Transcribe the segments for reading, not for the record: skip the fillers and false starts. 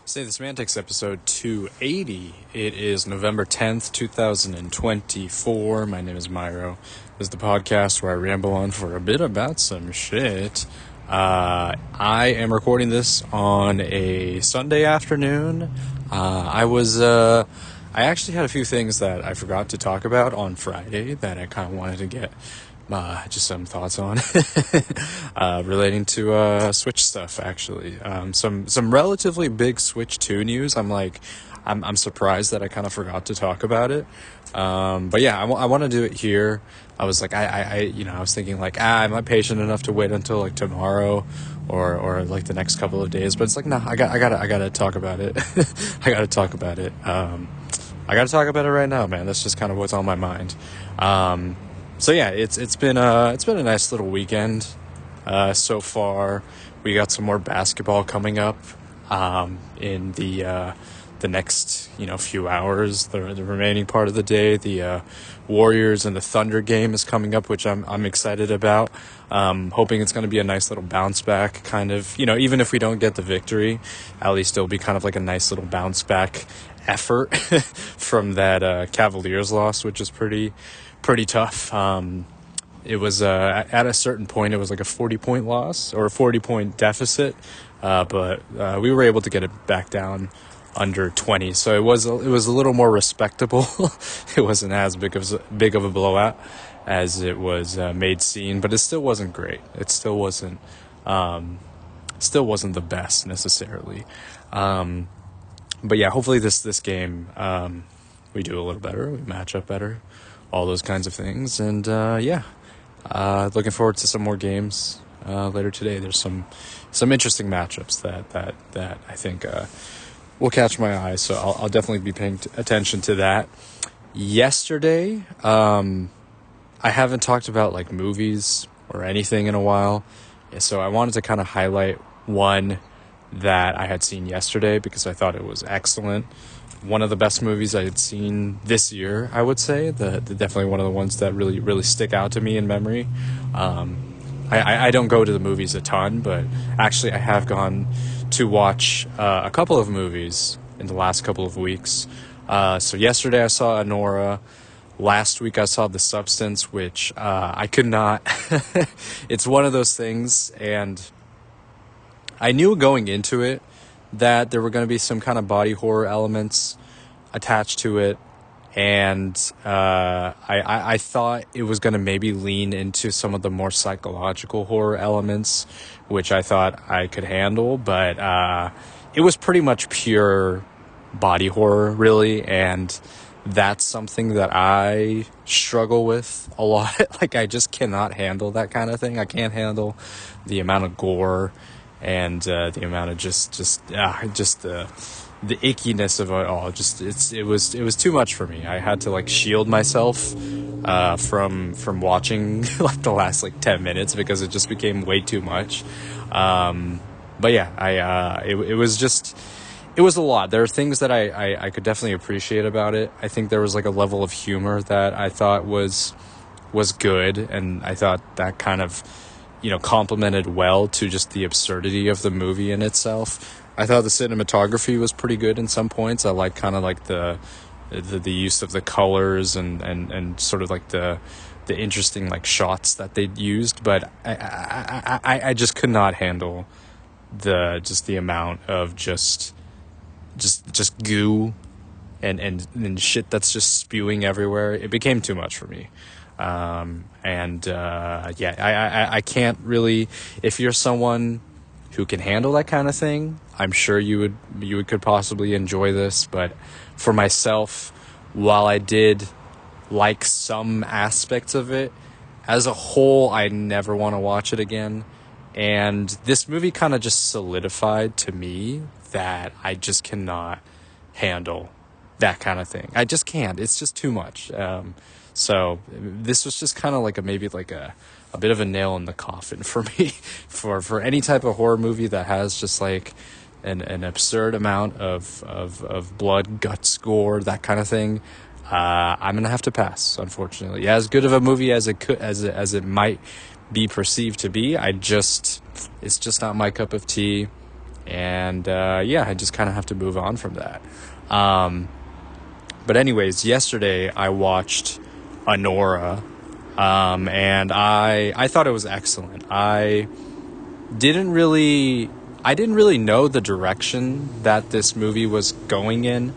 Say the Semantics episode 280. It is November 10th, 2024. My name is Myro. This is the podcast where I ramble on for a bit about some shit. I am recording this on a Sunday afternoon. I actually had a few things that I forgot to talk about on Friday that I kind of wanted to get just some thoughts on relating to Switch stuff. Actually, some relatively big Switch 2 news. I'm surprised that I kind of forgot to talk about it. But yeah, I want to do it here. I was like, I was thinking like, am I patient enough to wait until like tomorrow or like the next couple of days? But it's like, no, I gotta talk about it. I gotta talk about it. I gotta talk about it right now, man. That's just kind of what's on my mind. So yeah, it's been a nice little weekend so far. We got some more basketball coming up in the next few hours. The remaining part of the day, the Warriors and the Thunder game is coming up, which I'm excited about. Hoping it's going to be a nice little bounce back, kind of, even if we don't get the victory, at least it'll be kind of like a nice little bounce back effort from that Cavaliers loss, which is pretty tough. It was at a certain point, it was like a 40-point loss or a 40-point deficit, but we were able to get it back down under 20, so it was a little more respectable. It wasn't as big of a blowout as it was made seem, but it still wasn't great. It still wasn't the best necessarily. But yeah, hopefully this game we do a little better, we match up better, all those kinds of things. And looking forward to some more games later today. There's some interesting matchups that I think will catch my eye, so I'll definitely be paying attention to that. Yesterday, I haven't talked about like movies or anything in a while, so I wanted to kind of highlight one that I had seen yesterday because I thought it was excellent. One of the best movies I had seen this year, I would say. Definitely one of the ones that really stick out to me in memory. I don't go to the movies a ton, but actually I have gone to watch a couple of movies in the last couple of weeks. So yesterday I saw Anora. Last week I saw The Substance, which I could not. It's one of those things, and I knew going into it that there were going to be some kind of body horror elements attached to it, and I thought it was going to maybe lean into some of the more psychological horror elements, which I thought I could handle, but it was pretty much pure body horror, really, and that's something that I struggle with a lot. Like, I just cannot handle that kind of thing. I can't handle the amount of gore and the amount of just the ickiness of it all. It was too much for me. I had to like shield myself from watching like the last like 10 minutes because it just became way too much. But yeah, it was a lot. There are things that I could definitely appreciate about it. I think there was like a level of humor that I thought was good, and I thought that kind of complemented well to just the absurdity of the movie in itself. I thought the cinematography was pretty good in some points. I like kind of like the use of the colors and sort of like the interesting like shots that they used, but I just could not handle the amount of just goo and shit that's just spewing everywhere. It became too much for me. I can't really, if you're someone who can handle that kind of thing, I'm sure you could possibly enjoy this. But for myself, while I did like some aspects of it, as a whole, I never want to watch it again. And this movie kind of just solidified to me that I just cannot handle that kind of thing. I just can't. It's just too much. So this was just kind of like maybe like a bit of a nail in the coffin for me for any type of horror movie that has just like an absurd amount of blood, guts, gore, that kind of thing. I'm gonna have to pass, unfortunately. As good of a movie as it might be perceived to be, it's just not my cup of tea. And yeah, I just kind of have to move on from that. But anyways, yesterday I watched Anora, and I thought it was excellent. Didn't really I didn't really know the direction that this movie was going in.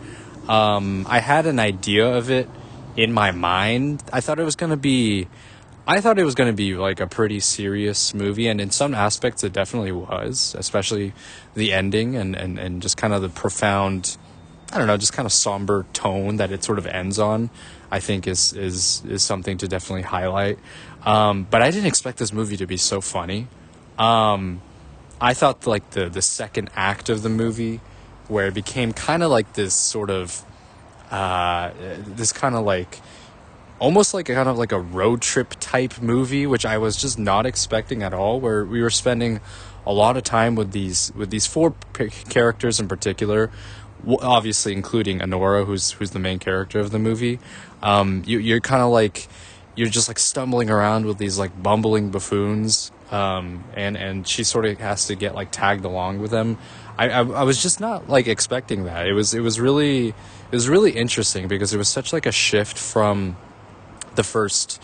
I had an idea of it in my mind. I thought it was going to be like a pretty serious movie, and in some aspects it definitely was, especially the ending and just kind of the profound, I don't know, just kind of somber tone that it sort of ends on, I think is something to definitely highlight. But I didn't expect this movie to be so funny. I thought like the second act of the movie, where it became kind of like this sort of this kind of like almost like kind of like a road trip type movie, which I was just not expecting at all, where we were spending a lot of time with these four characters in particular, obviously including Anora, who's the main character of the movie. You're kind of like, you're just like stumbling around with these like bumbling buffoons, and she sort of has to get like tagged along with them. I was just not like expecting that. It was really interesting, because it was such like a shift from the first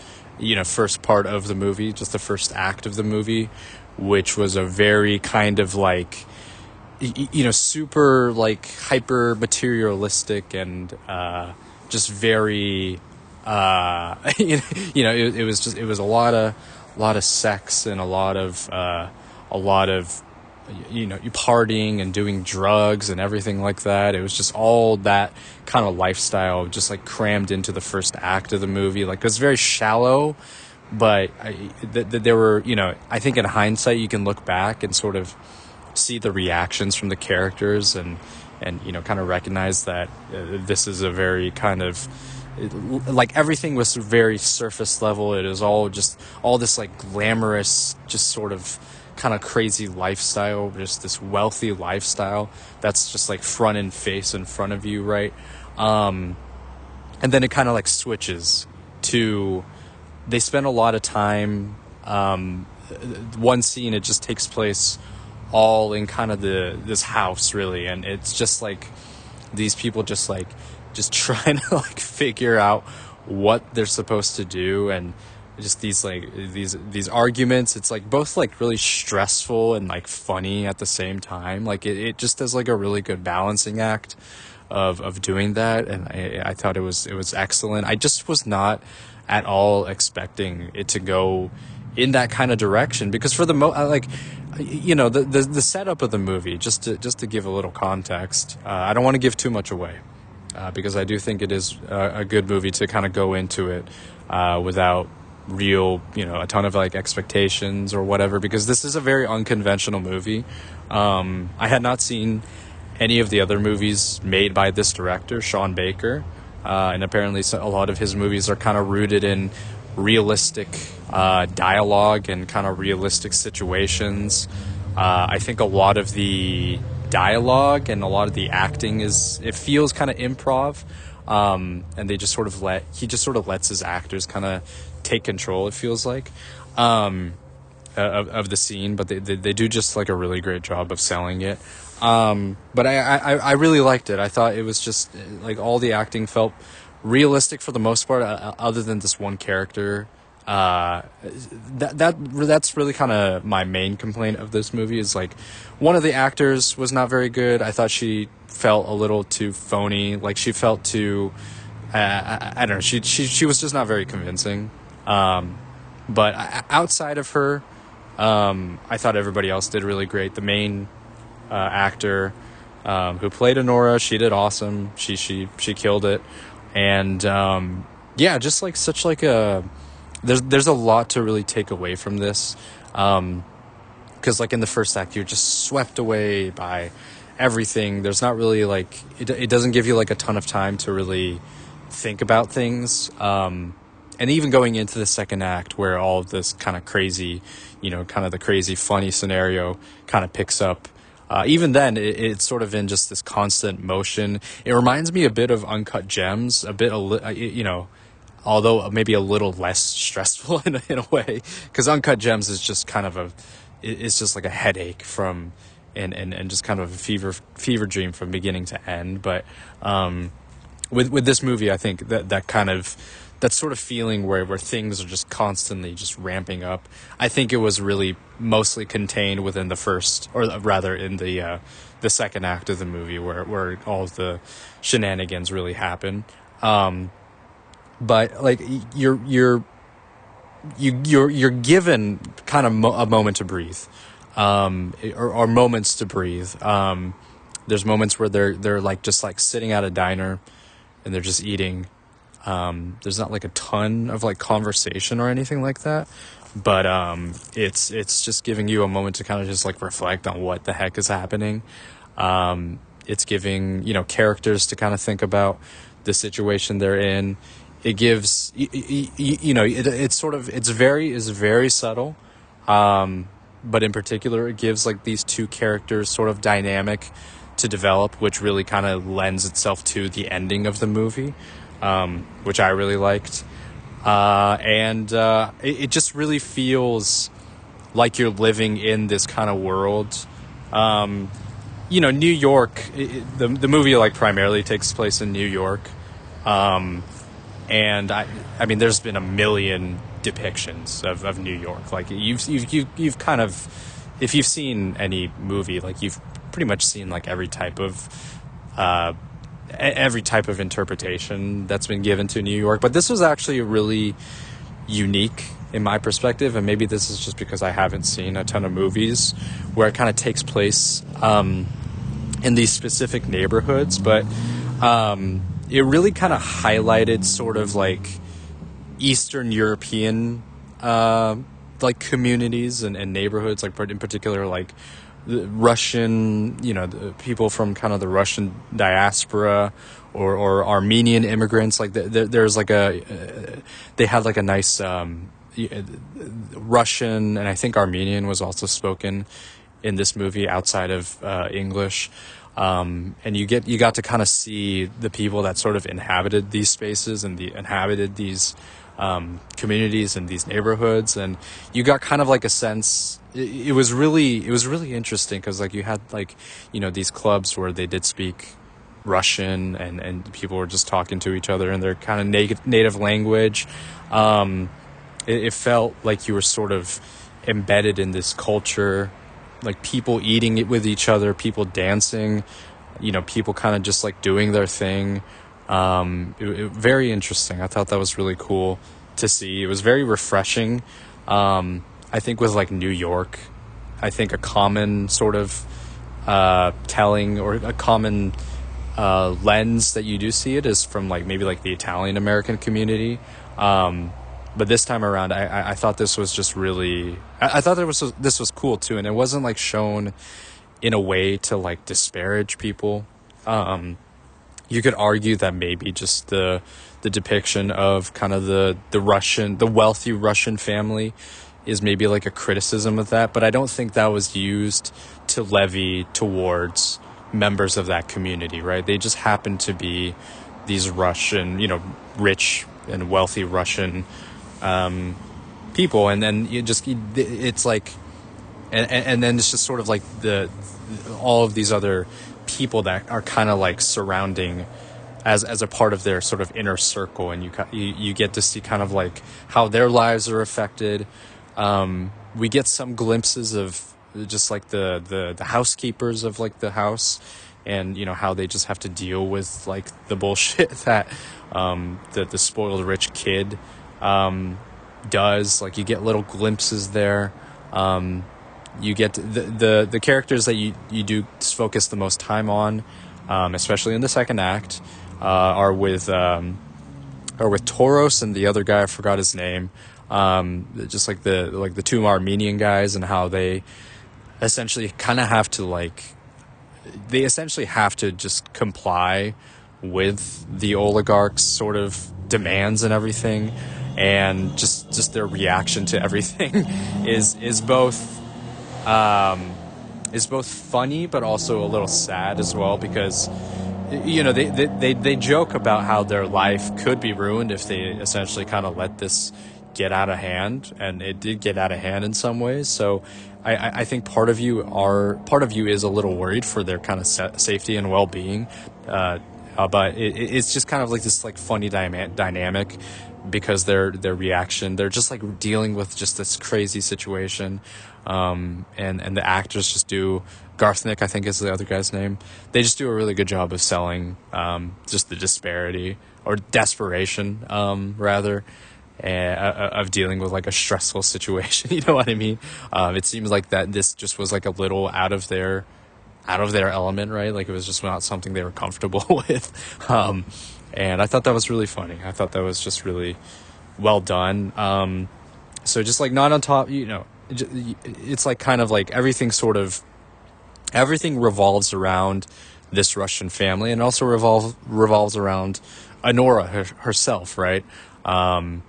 part of the movie, just the first act of the movie, which was a very kind of like, super like hyper materialistic and just very it was a lot of sex and a lot of you partying and doing drugs and everything like that. It was just all that kind of lifestyle just like crammed into the first act of the movie. Like, it was very shallow, but there were, I think in hindsight you can look back and sort of see the reactions from the characters and kind of recognize that this is a very kind of, like, everything was very surface level. It is all this like glamorous, just sort of kind of crazy lifestyle, just this wealthy lifestyle that's just like front and face in front of you, right? And then it kind of like switches to, they spend a lot of time, one scene, it just takes place all in kind of this house, really, and it's just like these people just trying to like figure out what they're supposed to do, and just these arguments. It's like both like really stressful and like funny at the same time. Like it just does like a really good balancing act of doing that, and I thought it was excellent. I just was not at all expecting it to go in that kind of direction, because for the the setup of the movie, just to give a little context, I don't want to give too much away, because I do think it is a good movie to kind of go into it without real, a ton of like expectations or whatever, because this is a very unconventional movie. I had not seen any of the other movies made by this director, Sean Baker, and apparently a lot of his movies are kind of rooted in realistic dialogue and kind of realistic situations. I think a lot of the dialogue and a lot of the acting it feels kind of improv, and he just sort of lets his actors kind of take control, it feels like, of the scene, but they do just like a really great job of selling it. But I really liked it. I thought it was just like all the acting felt realistic for the most part, other than this one character. That's really kind of my main complaint of this movie, is like one of the actors was not very good. I thought she felt a little too phony. Like, she felt too I don't know, she was just not very convincing. But outside of her, I thought everybody else did really great. The main actor who played Anora, she did awesome. She killed it. And yeah, just like such like a, there's a lot to really take away from this, because like in the first act you're just swept away by everything. There's not really like, it doesn't give you like a ton of time to really think about things, and even going into the second act, where all of this kind of crazy, kind of the crazy funny scenario kind of picks up, even then it's sort of in just this constant motion. It reminds me a bit of Uncut Gems, although maybe a little less stressful in a way, because Uncut Gems is just kind of it's just like a headache from and just kind of a fever dream from beginning to end. But with this movie, I think that sort of feeling where things are just constantly just ramping up, I think it was really mostly contained within the first, or rather in the second act of the movie, where all of the shenanigans really happen. But like you're given kind of a moment to breathe, or moments to breathe. There's moments where they're like just like sitting at a diner and they're just eating. There's not like a ton of like conversation or anything like that, but it's just giving you a moment to kind of just like reflect on what the heck is happening. It's giving, characters to kind of think about the situation they're in. It gives, it's very subtle. But in particular, it gives like these two characters sort of dynamic to develop, which really kind of lends itself to the ending of the movie, which I really liked. And it just really feels like you're living in this kind of world. New York, the movie like primarily takes place in New York. And I mean, there's been a million depictions of New York. Like you've kind of, if you've seen any movie, like you've pretty much seen like every type of interpretation that's been given to New York. But this was actually really unique in my perspective, and maybe this is just because I haven't seen a ton of movies where it kind of takes place in these specific neighborhoods, but it really kind of highlighted sort of like Eastern European like communities and neighborhoods, like in particular like the Russian, the people from kind of the Russian diaspora or Armenian immigrants. Like there's like they had like a nice Russian, and I think Armenian was also spoken in this movie outside of English. And you got to kind of see the people that sort of inhabited these spaces and inhabited these communities and these neighborhoods, and you got kind of like a sense. It was really interesting because like you had like these clubs where they did speak Russian and people were just talking to each other in their kind of native language. It felt like you were sort of embedded in this culture. Like people eating it with each other, people dancing, people kind of just like doing their thing. Very interesting. I thought that was really cool to see. It was very refreshing. I think with like New York, I think a common sort of telling or a common lens that you do see it is from like maybe like the Italian American community. But this time around, I thought this was just really... I thought this was cool, too. And it wasn't, like, shown in a way to, like, disparage people. You could argue that maybe just the depiction of kind of the wealthy Russian family is maybe, like, a criticism of that. But I don't think that was used to levy towards members of that community, right? They just happen to be these Russian, rich and wealthy Russian people, and then it's like, and then it's just sort of like all of these other people that are kind of like surrounding as a part of their sort of inner circle, and you get to see kind of like how their lives are affected. We get some glimpses of just like the housekeepers of like the house, and how they just have to deal with like the bullshit that the spoiled rich kid does. Like you get little glimpses there. You get the characters that you do focus the most time on, especially in the second act, are with Toros and the other guy, I forgot his name. Just like the two Armenian guys, and how they essentially kind of have to just comply with the oligarchs' sort of demands and everything, and just their reaction to everything is both funny but also a little sad as well, because they joke about how their life could be ruined if they essentially kind of let this get out of hand, and it did get out of hand in some ways. So I think part of you is a little worried for their kind of safety and well-being, but it's just kind of like this like funny dynamic because their reaction, they're just like dealing with just this crazy situation, and the actors just do. Garthnick, I think is the other guy's name. They just do a really good job of selling just the disparity or desperation, rather, of dealing with like a stressful situation. You know what I mean? It seems like that this just was like a little out of their element, right? Like it was just not something they were comfortable with. And I thought that was really funny. I thought that was just really well done. So just like not on top, it's like kind of like everything revolves around this Russian family, and also revolves around Anora herself, right? I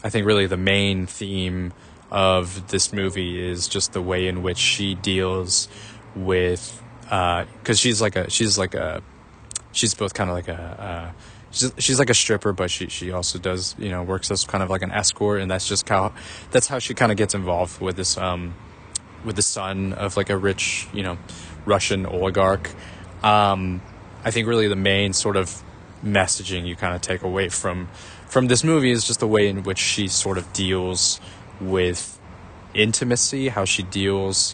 think really the main theme of this movie is just the way in which she deals with, because she's both kind of like she's like a stripper, but she also does, works as kind of like an escort, and that's how she kind of gets involved with this with the son of like a rich, Russian oligarch. I think really the main sort of messaging you kind of take away from this movie is just the way in which she sort of deals with intimacy, how she deals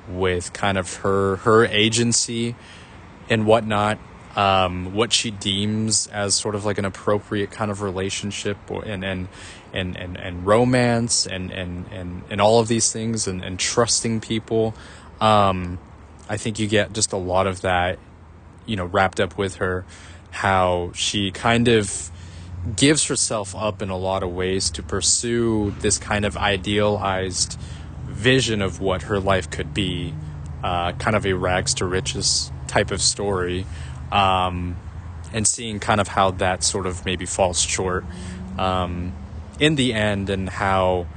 with kind of her agency and whatnot, what she deems as sort of like an appropriate kind of relationship and romance and all of these things and trusting people. I think you get just a lot of that, wrapped up with her, how she kind of gives herself up in a lot of ways to pursue this kind of idealized vision of what her life could be, kind of a rags to riches type of story, and seeing kind of how that sort of maybe falls short in the end, and how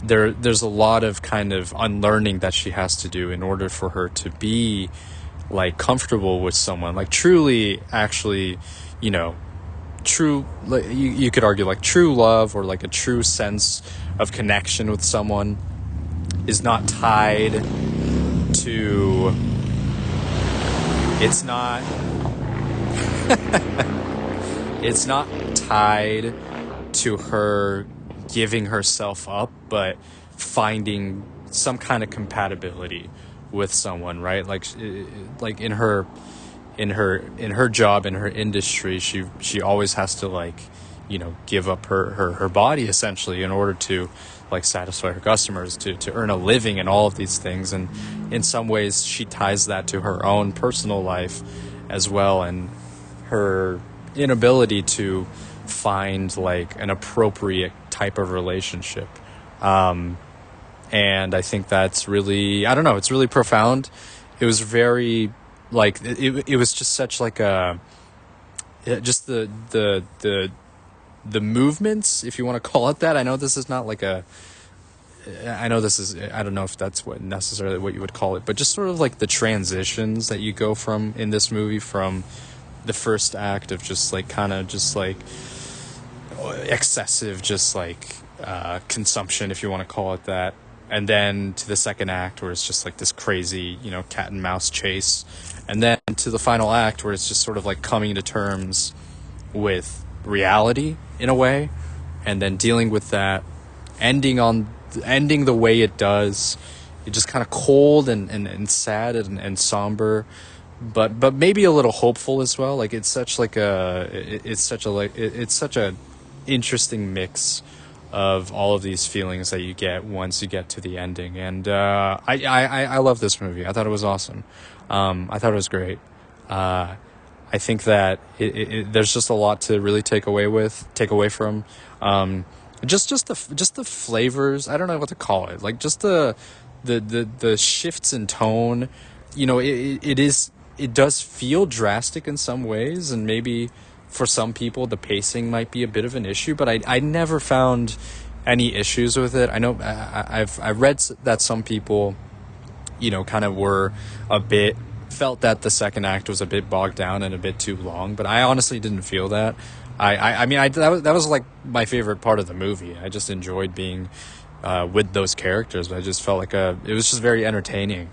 there's a lot of kind of unlearning that she has to do in order for her to be like comfortable with someone, like truly actually, true, like you could argue like true love or like a true sense of connection with someone is not tied to, it's not it's not tied to her giving herself up, but finding some kind of compatibility with someone, right? Like in her job, in her industry, she always has to like, give up her body essentially in order to like satisfy her customers, to earn a living and all of these things. And in some ways she ties that to her own personal life as well, and her inability to find like an appropriate type of relationship. And I think that's really, I don't know, it's really profound. It was very like it was just such like a, just the movements, if you want to call it that. I know this is not like I don't know if that's necessarily what you would call it, but just sort of like the transitions that you go from in this movie, from the first act of just like kind of just like excessive, just like consumption, if you want to call it that, and then to the second act where it's just like this crazy, cat and mouse chase, and then to the final act where it's just sort of like coming to terms with reality in a way, and then dealing with that, ending the way it does. It's just kind of cold and sad and somber, but maybe a little hopeful as well. Like it's such a interesting mix of all of these feelings that you get once you get to the ending. And I love this movie. I thought it was awesome. I thought it was great. I think that there's just a lot to really take away from. Just the flavors. I don't know what to call it. Like just the shifts in tone. It does feel drastic in some ways, and maybe for some people the pacing might be a bit of an issue, but I never found any issues with it. I know I've read that some people, kind of felt that the second act was a bit bogged down and a bit too long, but I honestly didn't feel that. That was like my favorite part of the movie. I just enjoyed being, with those characters. I just felt like it was just very entertaining.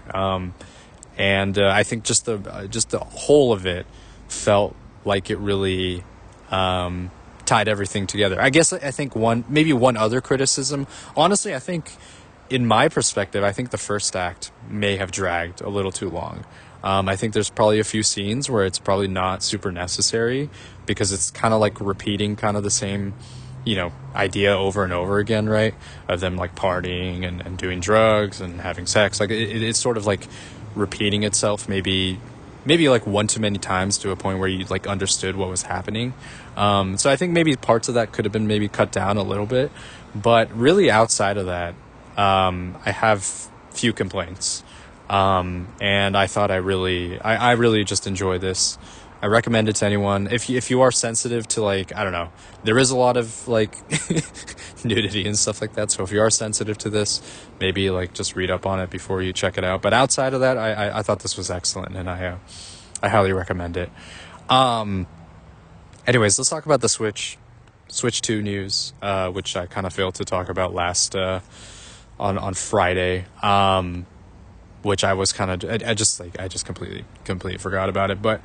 And I think just the whole of it felt like it really tied everything together. I guess I think maybe one other criticism. Honestly, I think in my perspective, I think the first act may have dragged a little too long. I think there's probably a few scenes where it's probably not super necessary because it's kind of like repeating kind of the same, idea over and over again, right? Of them like partying and doing drugs and having sex. Like it's sort of like repeating itself maybe like one too many times to a point where you like understood what was happening. So I think maybe parts of that could have been maybe cut down a little bit, but really outside of that, I have few complaints. And I thought I really just enjoy this. I recommend it to anyone. If you are sensitive to like, I don't know, there is a lot of like nudity and stuff like that. So if you are sensitive to this, maybe like just read up on it before you check it out. But outside of that, I thought this was excellent, and I highly recommend it. Anyways, let's talk about the Switch 2 news, which I kind of failed to talk about last on Friday. Which I was kind of, I just completely forgot about it. But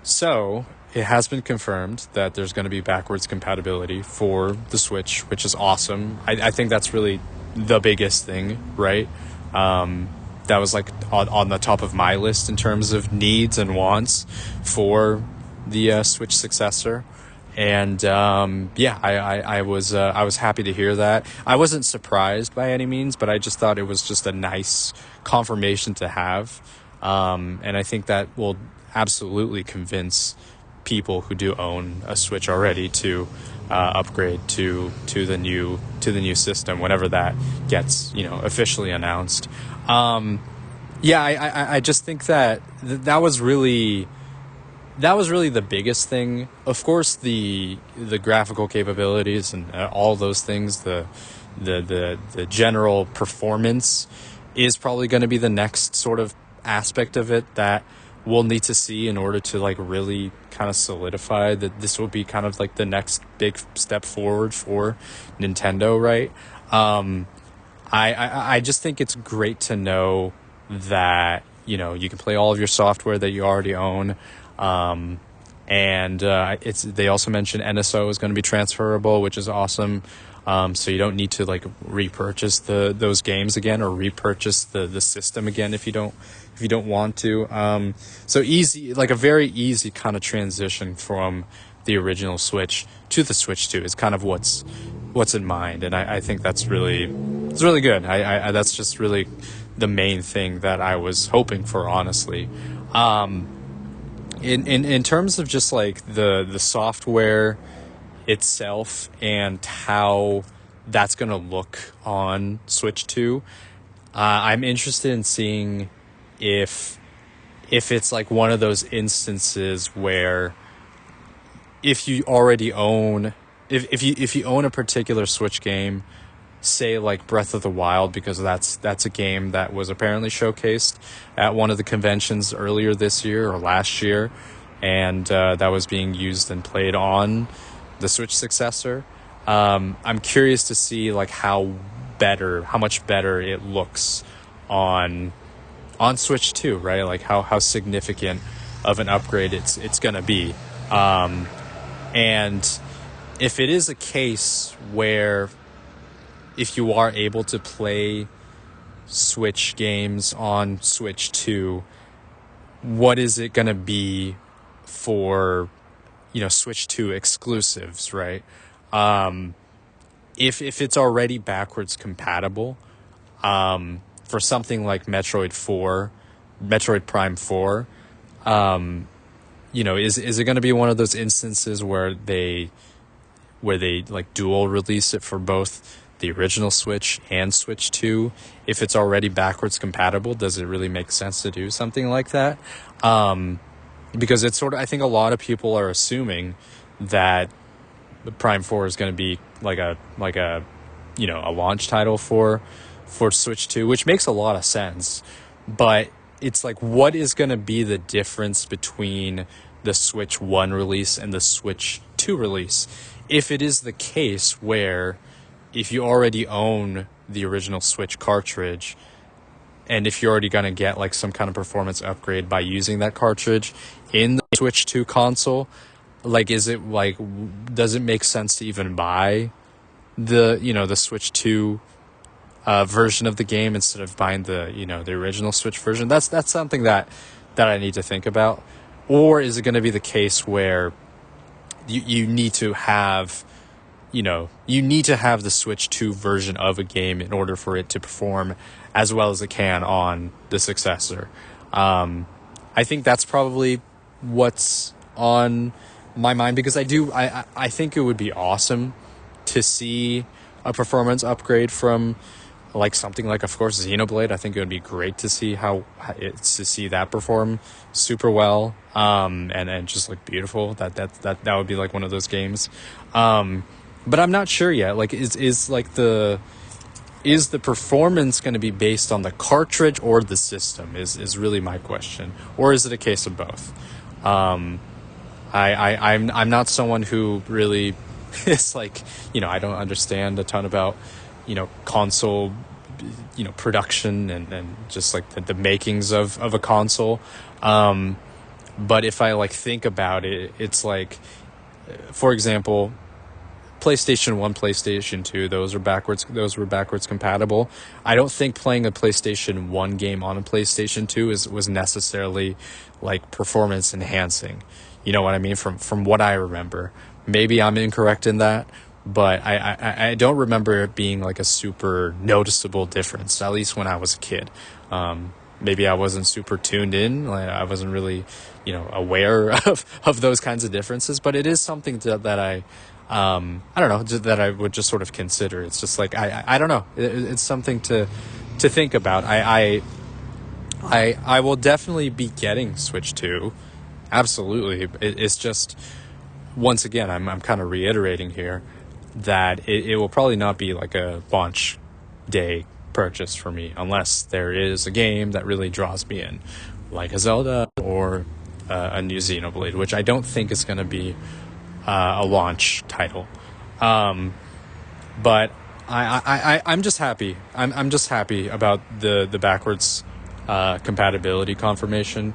so it has been confirmed that there's going to be backwards compatibility for the Switch, which is awesome. I think that's really the biggest thing, right? That was like on the top of my list in terms of needs and wants for the Switch successor. And I was happy to hear that. I wasn't surprised by any means, but I just thought it was just a nice confirmation to have. And I think that will absolutely convince people who do own a Switch already to upgrade to the new system whenever that gets officially announced. I just think that was really the biggest thing. Of course, the graphical capabilities and all those things, the general performance is probably going to be the next sort of aspect of it that we'll need to see in order to like really kind of solidify that this will be kind of like the next big step forward for Nintendo, right? I just think it's great to know that you can play all of your software that you already own. They also mentioned NSO is going to be transferable, which is awesome. So you don't need to like repurchase those games again or repurchase the system again if you don't want to. So easy, like a very easy kind of transition from the original Switch to the Switch 2 is kind of what's in mind, and I think it's really good. I that's just really the main thing that I was hoping for, honestly. In terms of just like the software itself and how that's going to look on Switch 2, I'm interested in seeing if it's like one of those instances where if you already own if you own a particular Switch game, say like Breath of the Wild, because that's a game that was apparently showcased at one of the conventions earlier this year or last year, and that was being used and played on the Switch successor. I'm curious to see like how much better it looks on Switch 2, right? Like how significant of an upgrade it's gonna be. And if it is a case where if you are able to play Switch games on Switch 2, what is it going to be for, Switch 2 exclusives, right? If it's already backwards compatible, for something like Metroid Prime 4, is it going to be one of those instances where they like dual release it for both the original Switch and Switch 2? If it's already backwards compatible, does it really make sense to do something like that? Because it's sort of, I think a lot of people are assuming that the Prime 4 is going to be like a launch title for Switch 2, which makes a lot of sense. But it's like, what is going to be the difference between the Switch 1 release and the Switch 2 release? If it is the case where if you already own the original Switch cartridge, and if you're already going to get like some kind of performance upgrade by using that cartridge in the Switch 2 console, like, is it like, does it make sense to even buy the Switch 2 version of the game instead of buying the original Switch version? That's something that I need to think about. Or is it going to be the case where you need to have the Switch 2 version of a game in order for it to perform as well as it can on the successor? I think that's probably what's on my mind, because I think it would be awesome to see a performance upgrade from like something like, of course, Xenoblade. I think it would be great to see to see that perform super well, and just like beautiful. That would be like one of those games. But I'm not sure yet. Like, is the performance going to be based on the cartridge or the system? Is really my question. Or is it a case of both? I'm not someone who really is like, I don't understand a ton about, console, production and just like the makings of a console. But if I like think about it, it's like, for example, PlayStation 1, PlayStation 2, those were backwards compatible. I don't think playing a PlayStation 1 game on a PlayStation 2 was necessarily like performance enhancing. You know what I mean? From what I remember. Maybe I'm incorrect in that, but I don't remember it being like a super noticeable difference, at least when I was a kid. Maybe I wasn't super tuned in. Like, I wasn't really, aware of those kinds of differences, but it is something that I don't know, that I would just sort of consider. It's just like, I don't know. It's something to think about. I will definitely be getting Switch 2. Absolutely. It's just, once again, I'm kind of reiterating here that it will probably not be like a launch day purchase for me unless there is a game that really draws me in, like a Zelda or a new Xenoblade, which I don't think is going to be a launch title. But I'm just happy. I'm just happy about the backwards compatibility confirmation.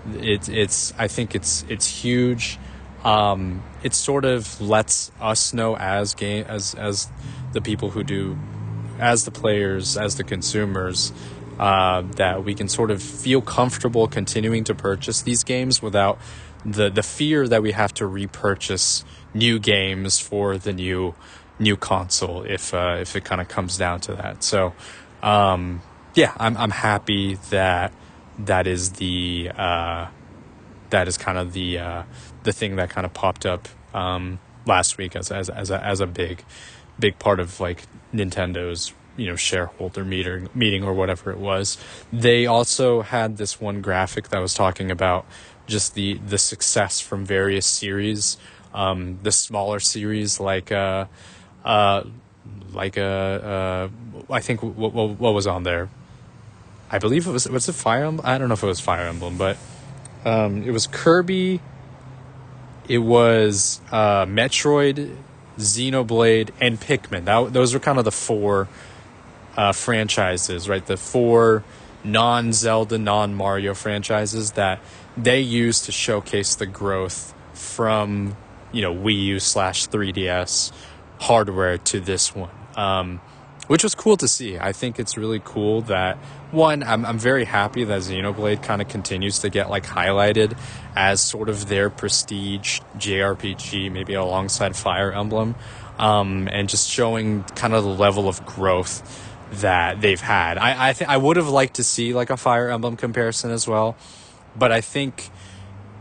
I think it's huge. It sort of lets us know as the people who do, as the players, as the consumers, that we can sort of feel comfortable continuing to purchase these games without the fear that we have to repurchase new games for the new console if it kind of comes down to that. So yeah, I'm happy that is kind of the thing that kind of popped up last week as a big part of like Nintendo's shareholder meeting or whatever it was. They also had this one graphic that was talking about just the success from various series, the smaller series like I think what was on there. I believe was it Fire Emblem? I don't know if it was Fire Emblem, but it was Kirby. It was Metroid, Xenoblade, and Pikmin. Those were kind of the four franchises, right? The four non-Zelda, non-Mario franchises that they used to showcase the growth from Wii U / 3DS hardware to this one, which was cool to see. I think it's really cool that, one, I'm very happy that Xenoblade kind of continues to get like highlighted as sort of their prestige JRPG, maybe alongside Fire Emblem, and just showing kind of the level of growth that they've had. I would have liked to see like a Fire Emblem comparison as well, but I think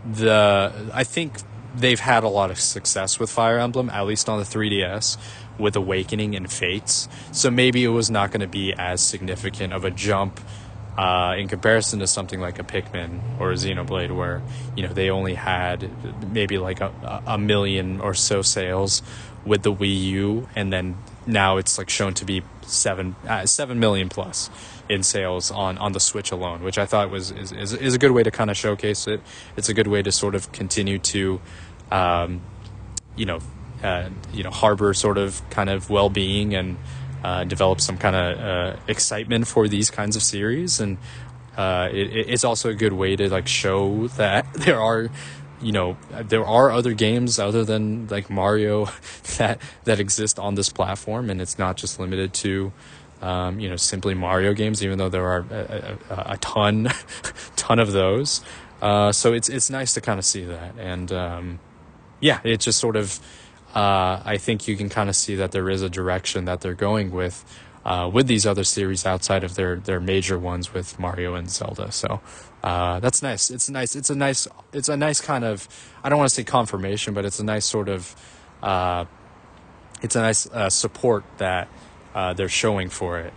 they've had a lot of success with Fire Emblem, at least on the 3DS, with Awakening and Fates. So maybe it was not going to be as significant of a jump in comparison to something like a Pikmin or a Xenoblade, where they only had maybe like a million or so sales with the Wii U, and then now it's like shown to be 7 million plus in sales on the Switch alone, which I thought is a good way to kind of showcase it. It's a good way to sort of continue to harbor sort of kind of well-being and develop some kind of excitement for these kinds of series. And it's also a good way to like show that there are other games other than like Mario that exist on this platform, and it's not just limited to simply Mario games, even though there are a ton of those. So it's nice to kind of see that. And it's just sort of I think you can kind of see that there is a direction that they're going with these other series outside of their major ones with Mario and Zelda. So that's nice. It's nice. It's a nice kind of, I don't want to say confirmation, but it's a nice sort of support that they're showing for it,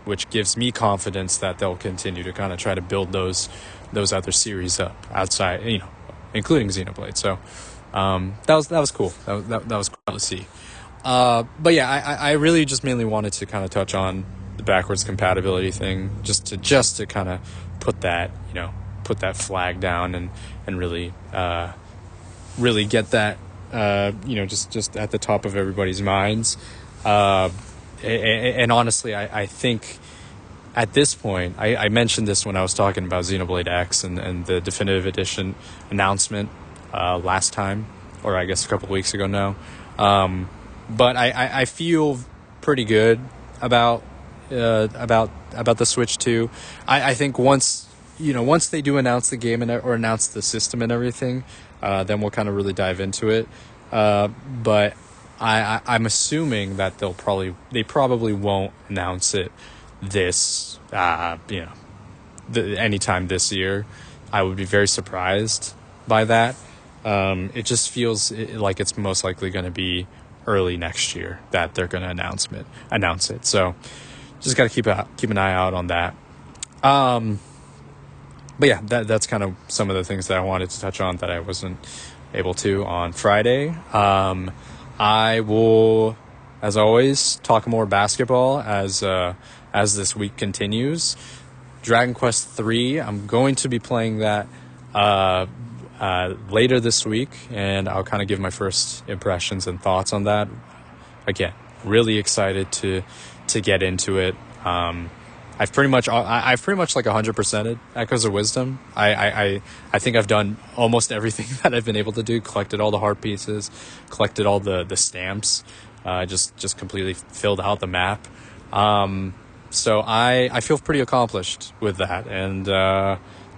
which gives me confidence that they'll continue to kind of try to build those other series up outside, including Xenoblade. So that was cool. That was cool to see. But yeah, I really just mainly wanted to kind of touch on the backwards compatibility thing, just to kind of put that flag down and really get that just at the top of everybody's minds. And honestly, I think at this point, I mentioned this when I was talking about Xenoblade X and the definitive edition announcement last time, or I guess a couple weeks ago now. But I feel pretty good about the Switch 2. I think once they do announce the game or announce the system and everything, then we'll kind of really dive into it. But I'm assuming that they probably won't announce it this anytime this year. I would be very surprised by that. It just feels like it's most likely going to be early next year that they're going to announce it. So just got to keep an eye out on that. But yeah, that's kind of some of the things that I wanted to touch on that I wasn't able to on Friday. I will, as always, talk more basketball as this week continues. Dragon Quest III, I'm going to be playing that later this week, and I'll kind of give my first impressions and thoughts on that. Again, really excited to get into it. I've pretty much like 100%ed Echoes of Wisdom. I think I've done almost everything that I've been able to do. Collected all the heart pieces, collected all the stamps, just completely filled out the map. So I feel pretty accomplished with that, and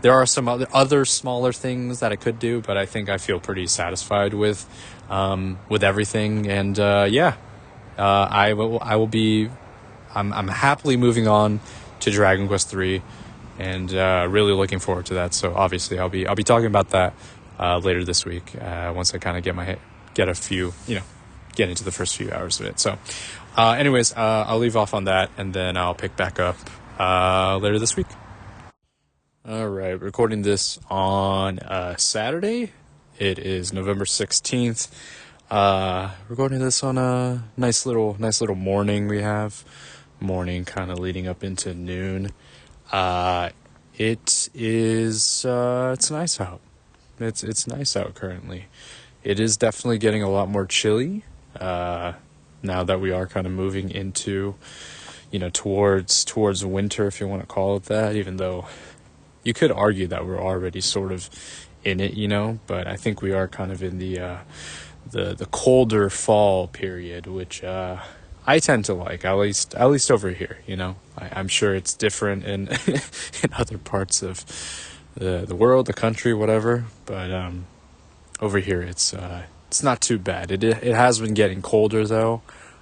there are some other smaller things that I could do, but I think I feel pretty satisfied with everything. And I'm happily moving on to Dragon Quest III, and really looking forward to that. So obviously I'll be talking about that later this week once I kind of get into the first few hours of it. So anyways, I'll leave off on that, and then I'll pick back up later this week. All right, recording this on Saturday. It is November 16th. Recording this on a nice little morning we have. Morning kind of leading up into noon. It's nice out. It's nice out currently. It is definitely getting a lot more chilly now that we are kind of moving into towards winter, if you want to call it that, even though you could argue that we're already sort of in it, but I think we are kind of in the colder fall period, which I tend to like, at least over here. I'm sure it's different in in other parts of the world, the country, whatever, but over here it's not too bad. It has been getting colder though.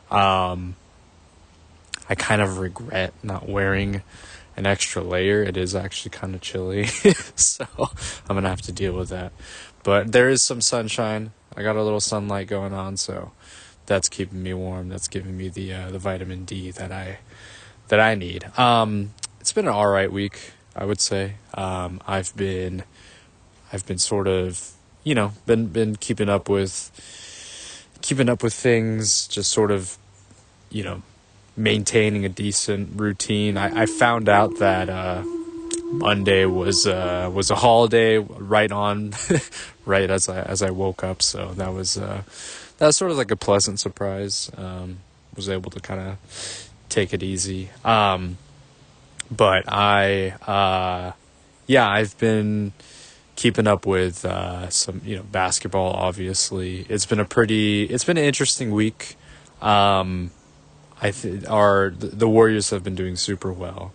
I kind of regret not wearing an extra layer. It is actually kind of chilly, so I'm gonna have to deal with that. But there is some sunshine. I got a little sunlight going on, so that's keeping me warm. That's giving me the vitamin D that I need. It's been an all right week, I would say. I've been sort of been keeping up with things, just sort of maintaining a decent routine. I found out that Monday was a holiday right on, right as I woke up. So that was sort of like a pleasant surprise. Was able to kind of take it easy. But I've been keeping up with some basketball. Obviously, it's been an interesting week. The Warriors have been doing super well,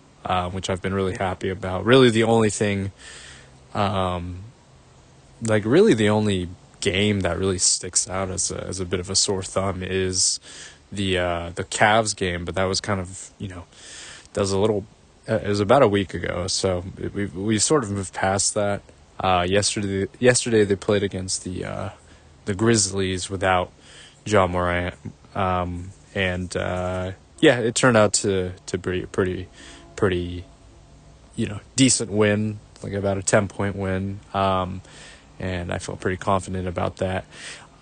which I've been really happy about. Really, the only thing, really the only game that really sticks out as a bit of a sore thumb is the Cavs game. But that was kind of that was a little. It was about a week ago, so we sort of moved past that. Yesterday they played against the Grizzlies without John Morant. It turned out to be a pretty decent win, like about a 10-point win. And I felt pretty confident about that.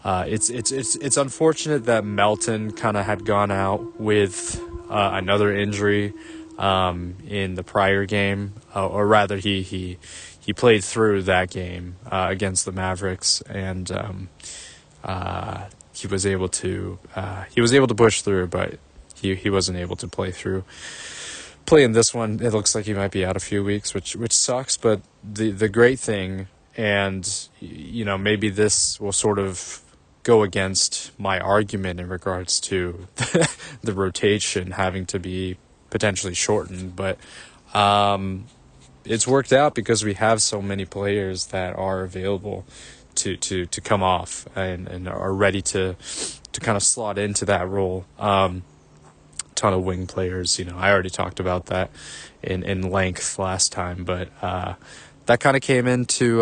It's unfortunate that Melton kind of had gone out with another injury in the prior game, or rather he played through that game against the Mavericks, and he was able to push through, but he wasn't able to play in this one. It looks like he might be out a few weeks, which sucks. But the great thing, and maybe this will sort of go against my argument in regards to the rotation having to be potentially shortened, but it's worked out because we have so many players that are available to come off and are ready to kind of slot into that role. Ton of wing players, I already talked about that in length last time, but that kind of came into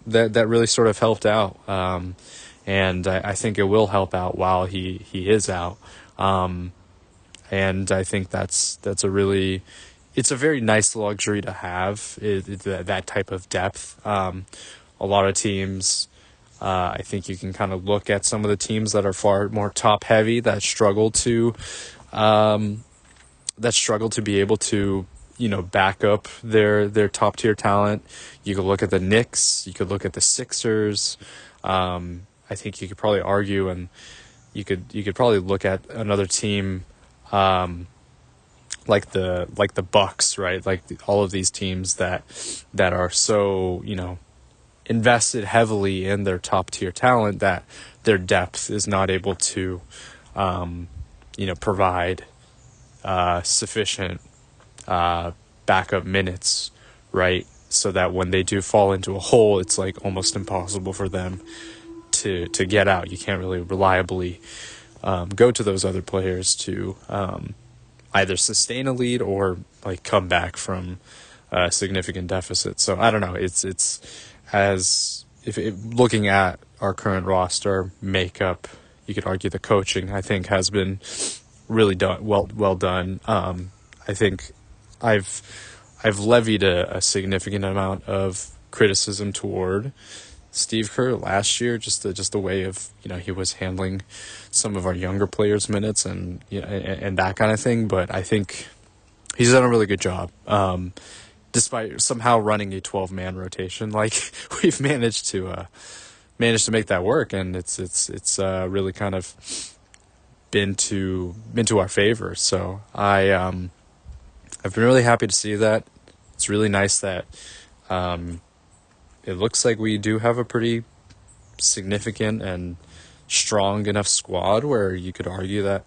that really sort of helped out, and I think it will help out while he is out, and I think that's it's a very nice luxury to have, that type of depth. A lot of teams, I think you can kind of look at some of the teams that are far more top heavy that struggle to be able to back up their top tier talent. You could look at the Knicks, you could look at the Sixers. I think you could probably argue, and you could probably look at another team like the Bucks, right? Like all of these teams that are so invested heavily in their top tier talent that their depth is not able to provide sufficient backup minutes, right? So that when they do fall into a hole, it's like almost impossible for them to get out. You can't really reliably go to those other players to either sustain a lead or like come back from a significant deficit. So I don't know. It's looking at our current roster makeup, you could argue the coaching, I think, has been really well done. I think I've levied a significant amount of criticism toward Steve Kerr last year, just the way of he was handling some of our younger players' minutes and and that kind of thing. But I think he's done a really good job, despite somehow running a 12-man rotation. Like we've managed to make that work, and it's really kind of been to our favor. So I've been really happy to see that. It's really nice that it looks like we do have a pretty significant and strong enough squad where you could argue that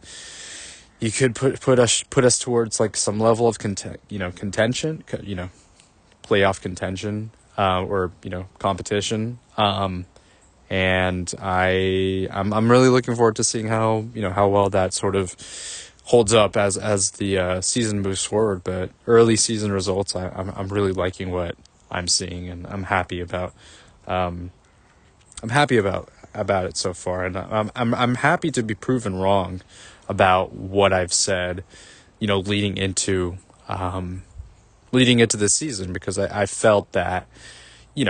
you could put us towards like some level of contention, playoff contention, or competition. And I'm really looking forward to seeing how well that sort of holds up as the season moves forward. But early season results, I'm really liking what I'm seeing, and I'm happy about it so far, and I'm happy to be proven wrong about what I've said, leading into this season, because I felt that we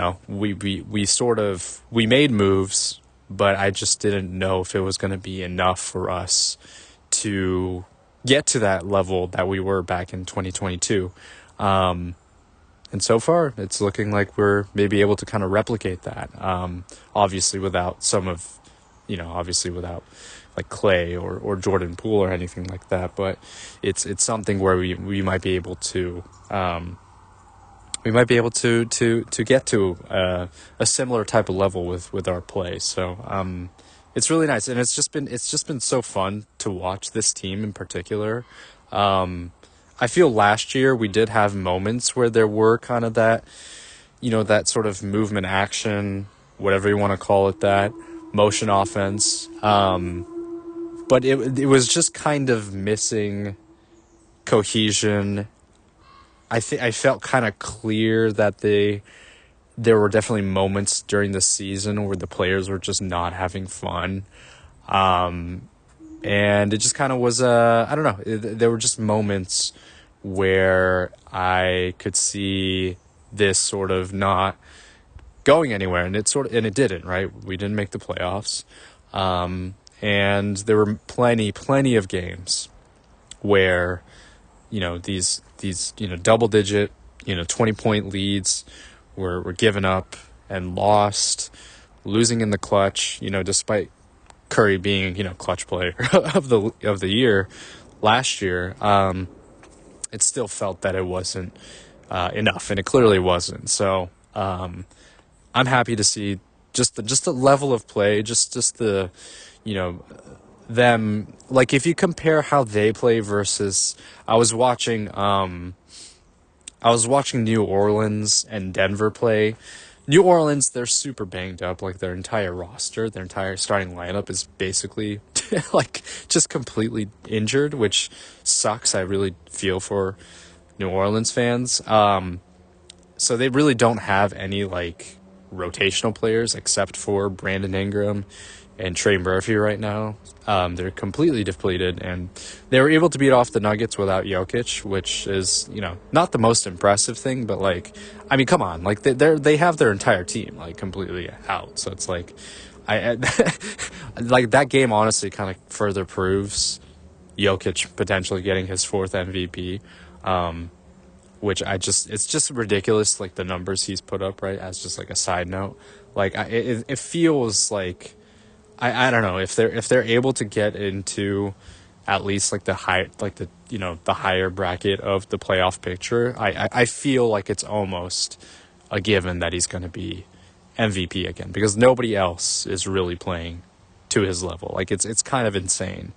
made moves, but I just didn't know if it was going to be enough for us to get to that level that we were back in 2022. And so far, it's looking like we're maybe able to kind of replicate that. Obviously, without obviously without like Klay or Jordan Poole or anything like that. But it's something where we might be able to to get to a similar type of level with our play. So it's really nice, and it's just been so fun to watch this team in particular. I feel last year we did have moments where there were kind of that, that sort of movement action, whatever you want to call it, that motion offense. But it was just kind of missing cohesion. I felt kind of clear that there were definitely moments during the season where the players were just not having fun. And it just kind of was, I don't know, there were just moments where I could see this sort of not going anywhere, and it didn't, right? We didn't make the playoffs. And there were plenty of games where, these double digit, 20-point leads were given up and lost, losing in the clutch, despite Curry being, clutch player of the year last year. It still felt that it wasn't enough, and it clearly wasn't. So I'm happy to see just the level of play, just the, them, like if you compare how they play versus I was watching New Orleans and Denver play. New Orleans, they're super banged up. Like their entire roster, their entire starting lineup is basically like just completely injured, which sucks. I really feel for New Orleans fans. So they really don't have any like rotational players except for Brandon Ingram and Trey Murphy right now. They're completely depleted, and they were able to beat off the Nuggets without Jokic, which is, not the most impressive thing, but like, I mean, come on, like they have their entire team like completely out. So it's like, I like that game honestly kind of further proves Jokic potentially getting his 4th MVP. Which it's just ridiculous, like the numbers he's put up, right? As just like a side note, like it feels like, I don't know if they're able to get into at least like the higher bracket of the playoff picture. I feel like it's almost a given that he's going to be MVP again, because nobody else is really playing to his level. Like it's kind of insane,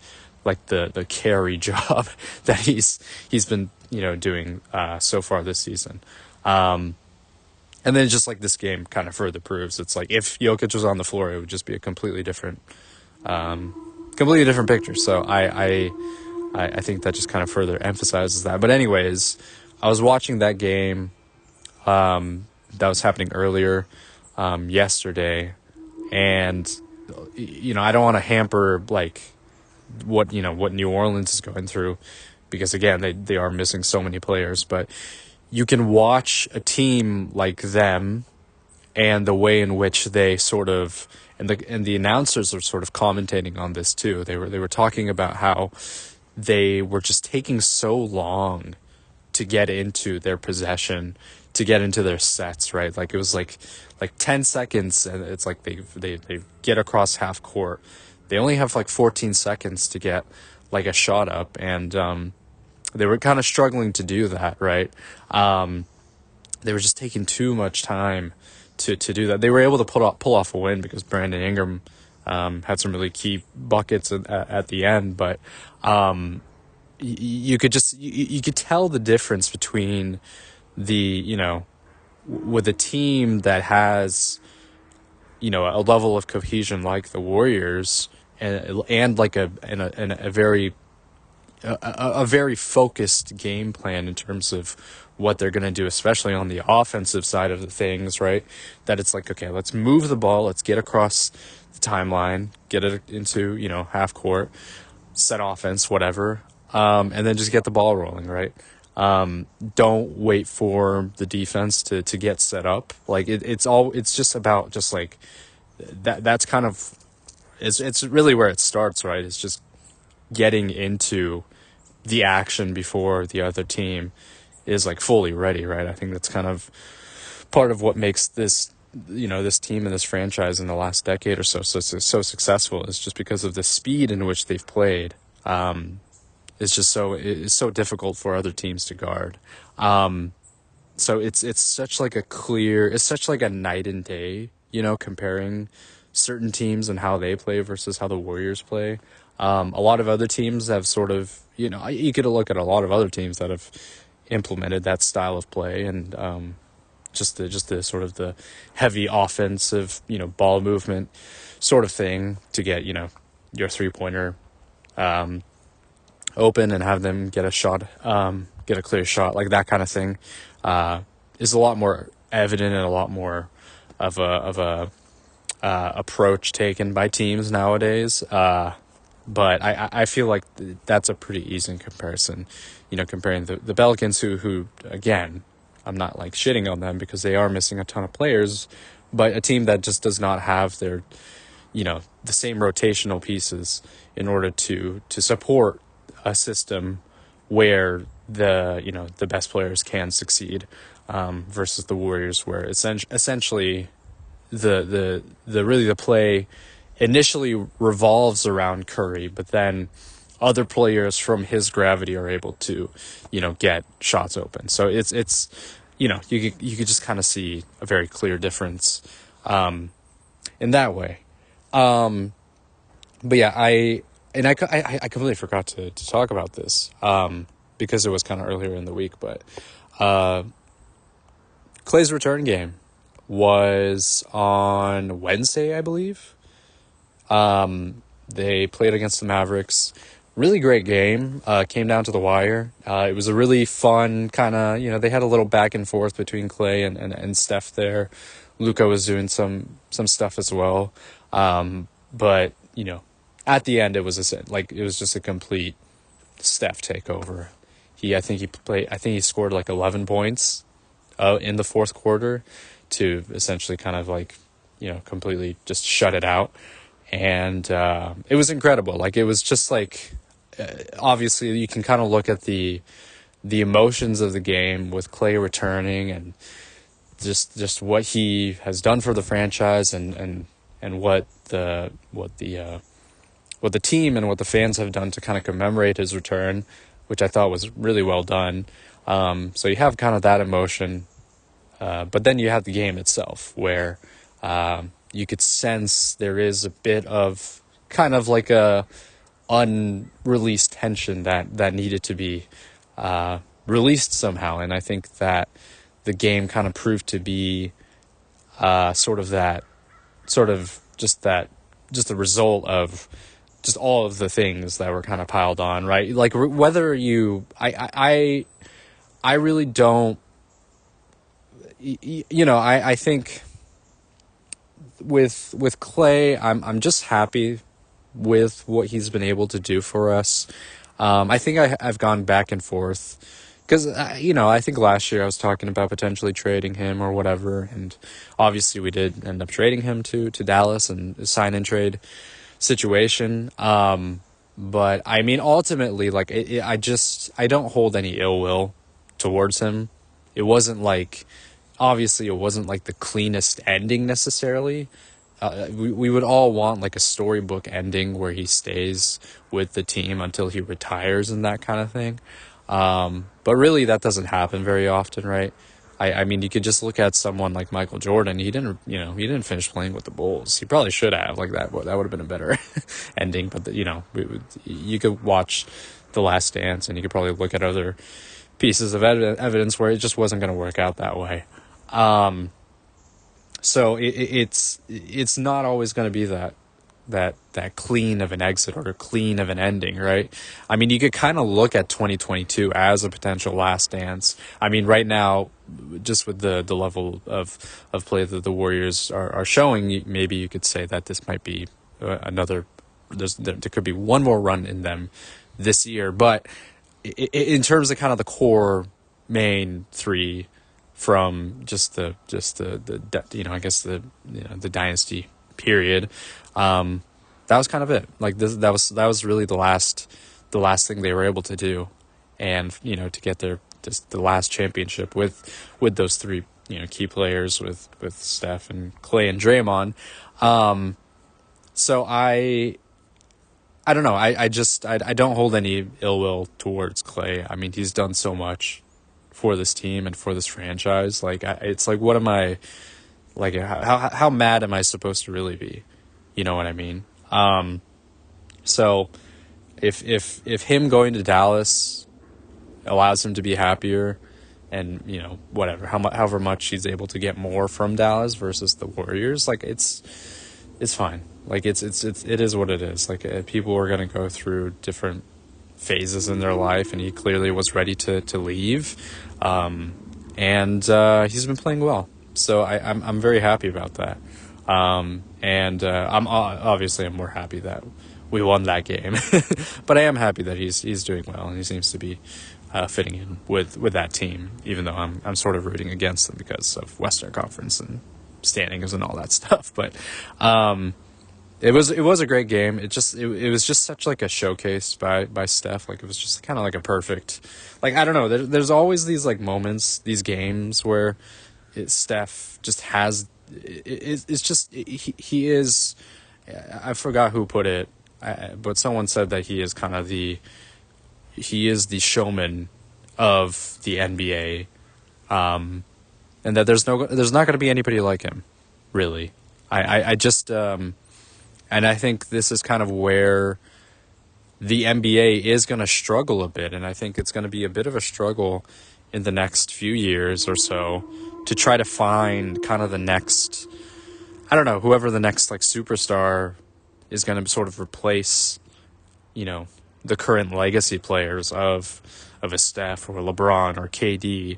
like the carry job that he's been doing so far this season. And then just like this game kind of further proves, it's like if Jokic was on the floor, it would just be a completely different picture. So I think that just kind of further emphasizes that. But anyways, I was watching that game that was happening earlier yesterday, and I don't want to hamper like what New Orleans is going through, because again they are missing so many players, but you can watch a team like them and the way in which they sort of, and the announcers are sort of commentating on this too. They were talking about how they were just taking so long to get into their possession, to get into their sets, right? Like it was like 10 seconds, and it's like they get across half court. They only have like 14 seconds to get like a shot up, and they were kind of struggling to do that, right? They were just taking too much time to do that. They were able to pull off a win because Brandon Ingram had some really key buckets at the end, but you could tell the difference between with a team that has a level of cohesion like the Warriors, and like a very focused game plan in terms of what they're going to do, especially on the offensive side of the things, right? That it's like, okay, let's move the ball, let's get across the timeline, get it into, half court, set offense, whatever, and then just get the ball rolling, right? Don't wait for the defense to get set up. Like it's just about just like that's kind of, it's really where it starts, right? It's just getting into the action before the other team is like fully ready, right? I think that's kind of part of what makes this, this team and this franchise in the last decade or so successful, is just because of the speed in which they've played. It's so difficult for other teams to guard. So it's such like it's such like a night and day, comparing certain teams and how they play versus how the Warriors play. A lot of other teams have sort of, you could look at a lot of other teams that have implemented that style of play, and just the sort of the heavy offensive, ball movement sort of thing to get, your 3-pointer open and have them get a shot, get a clear shot, like that kind of thing, is a lot more evident and a lot more of a approach taken by teams nowadays. But I feel like that's a pretty easy comparison, comparing the Pelicans, who again, I'm not like shitting on them because they are missing a ton of players, but a team that just does not have their, the same rotational pieces in order to support a system where the best players can succeed, versus the Warriors, where essentially the play initially revolves around Curry, but then other players from his gravity are able to, get shots open. So it's you could just kind of see a very clear difference in that way. But yeah, I completely forgot to talk about this because it was kind of earlier in the week, but Klay's return game was on Wednesday, I believe. They played against the Mavericks. Really great game. Came down to the wire. It was a really fun kind of, they had a little back and forth between Klay and Steph there. Luka was doing some stuff as well. But, at the end, it was just a complete Steph takeover. I think he scored like 11 points in the fourth quarter to essentially kind of like, completely just shut it out. And it was incredible. Like, it was just like, obviously you can kind of look at the emotions of the game with Klay returning and just what he has done for the franchise and what the team and what the fans have done to kind of commemorate his return, which I thought was really well done. So you have kind of that emotion, but then you have the game itself where you could sense there is a bit of kind of like a unreleased tension that needed to be released somehow. And I think that the game kind of proved to be just the result of just all of the things that were kind of piled on, right? Like whether I really don't, I think with Klay, I'm just happy with what he's been able to do for us. I think I've gone back and forth because, I think last year I was talking about potentially trading him or whatever. And obviously we did end up trading him to Dallas and a sign and trade situation. But I mean, ultimately, like I don't hold any ill will towards him. It wasn't like the cleanest ending necessarily. We would all want like a storybook ending where he stays with the team until he retires and that kind of thing. But really that doesn't happen very often, right? I mean, you could just look at someone like Michael Jordan. He didn't finish playing with the Bulls. He probably should have. Like that would have been a better ending. But you could watch The Last Dance, and you could probably look at other pieces of evidence where it just wasn't going to work out that way. So it's not always going to be that clean of an exit or clean of an ending, right? I mean, you could kind of look at 2022 as a potential last dance. I mean, right now, just with the level of play that the Warriors are showing, maybe you could say that this might be there could be one more run in them this year. But in terms of kind of the core main three from just the dynasty period, that was kind of it. Like that was really the last thing they were able to do, and to get their just the last championship with those three, key players with Steph and Klay and Draymond. So I don't know. I don't hold any ill will towards Klay. I mean, he's done so much for this team and for this franchise. Like, it's like, what am I, like, how mad am I supposed to really be? You know what I mean? So if him going to Dallas allows him to be happier, and whatever, however much he's able to get more from Dallas versus the Warriors, like, it's fine. Like, it is what it is. Like, people are going to go through different phases in their life, and he clearly was ready to leave. And he's been playing well. So I'm very happy about that. And I'm more happy that we won that game. But I am happy that he's doing well, and he seems to be fitting in with that team, even though I'm sort of rooting against them because of Western Conference and standings and all that stuff. But it was a great game. It was just such like a showcase by Steph. Like, it was just kind of like a perfect, like, I don't know. There's always these like moments, these games where Steph just has. It's just he is. I forgot who put it, but someone said that he is kind of the showman of the NBA, and that there's not going to be anybody like him, really. I just and I think this is kind of where the NBA is going to struggle a bit, and I think it's going to be a bit of a struggle in the next few years or so to try to find kind of the next, I don't know, whoever the next like superstar is going to sort of replace, the current legacy players of a Steph or LeBron or KD,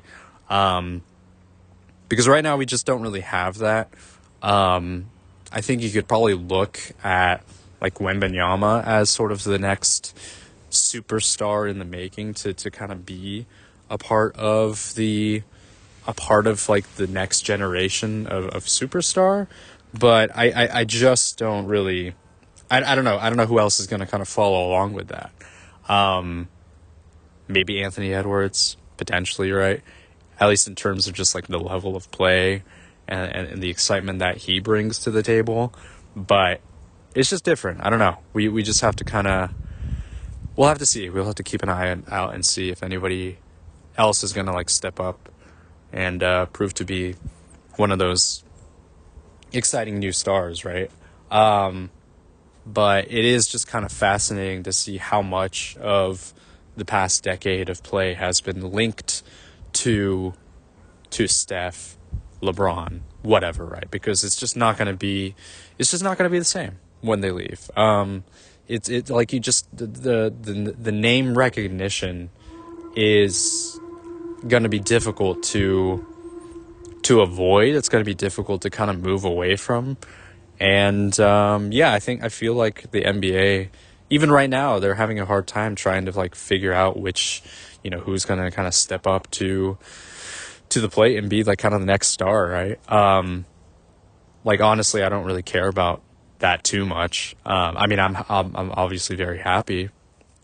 because right now we just don't really have that. I think you could probably look at like Wembanyama as sort of the next superstar in the making to kind of be a part of like the next generation of superstar. But I just don't really, I don't know. I don't know who else is going to kind of follow along with that. Maybe Anthony Edwards, potentially, right? At least in terms of just like the level of play and the excitement that he brings to the table. But it's just different. I don't know. We just have to kind of, we'll have to see. We'll have to keep an eye out and see if anybody else is going to like step up and prove to be one of those exciting new stars, right? But it is just kind of fascinating to see how much of the past decade of play has been linked to Steph, LeBron, whatever, right? Because it's just not going to be the same when they leave. It's like you just the name recognition is going to be difficult to avoid. It's going to be difficult to kind of move away from. And I feel like the NBA, even right now, they're having a hard time trying to like figure out which, who's going to kind of step up to the plate and be like kind of the next star, right? Like, honestly, I don't really care about that too much. I mean, I'm obviously very happy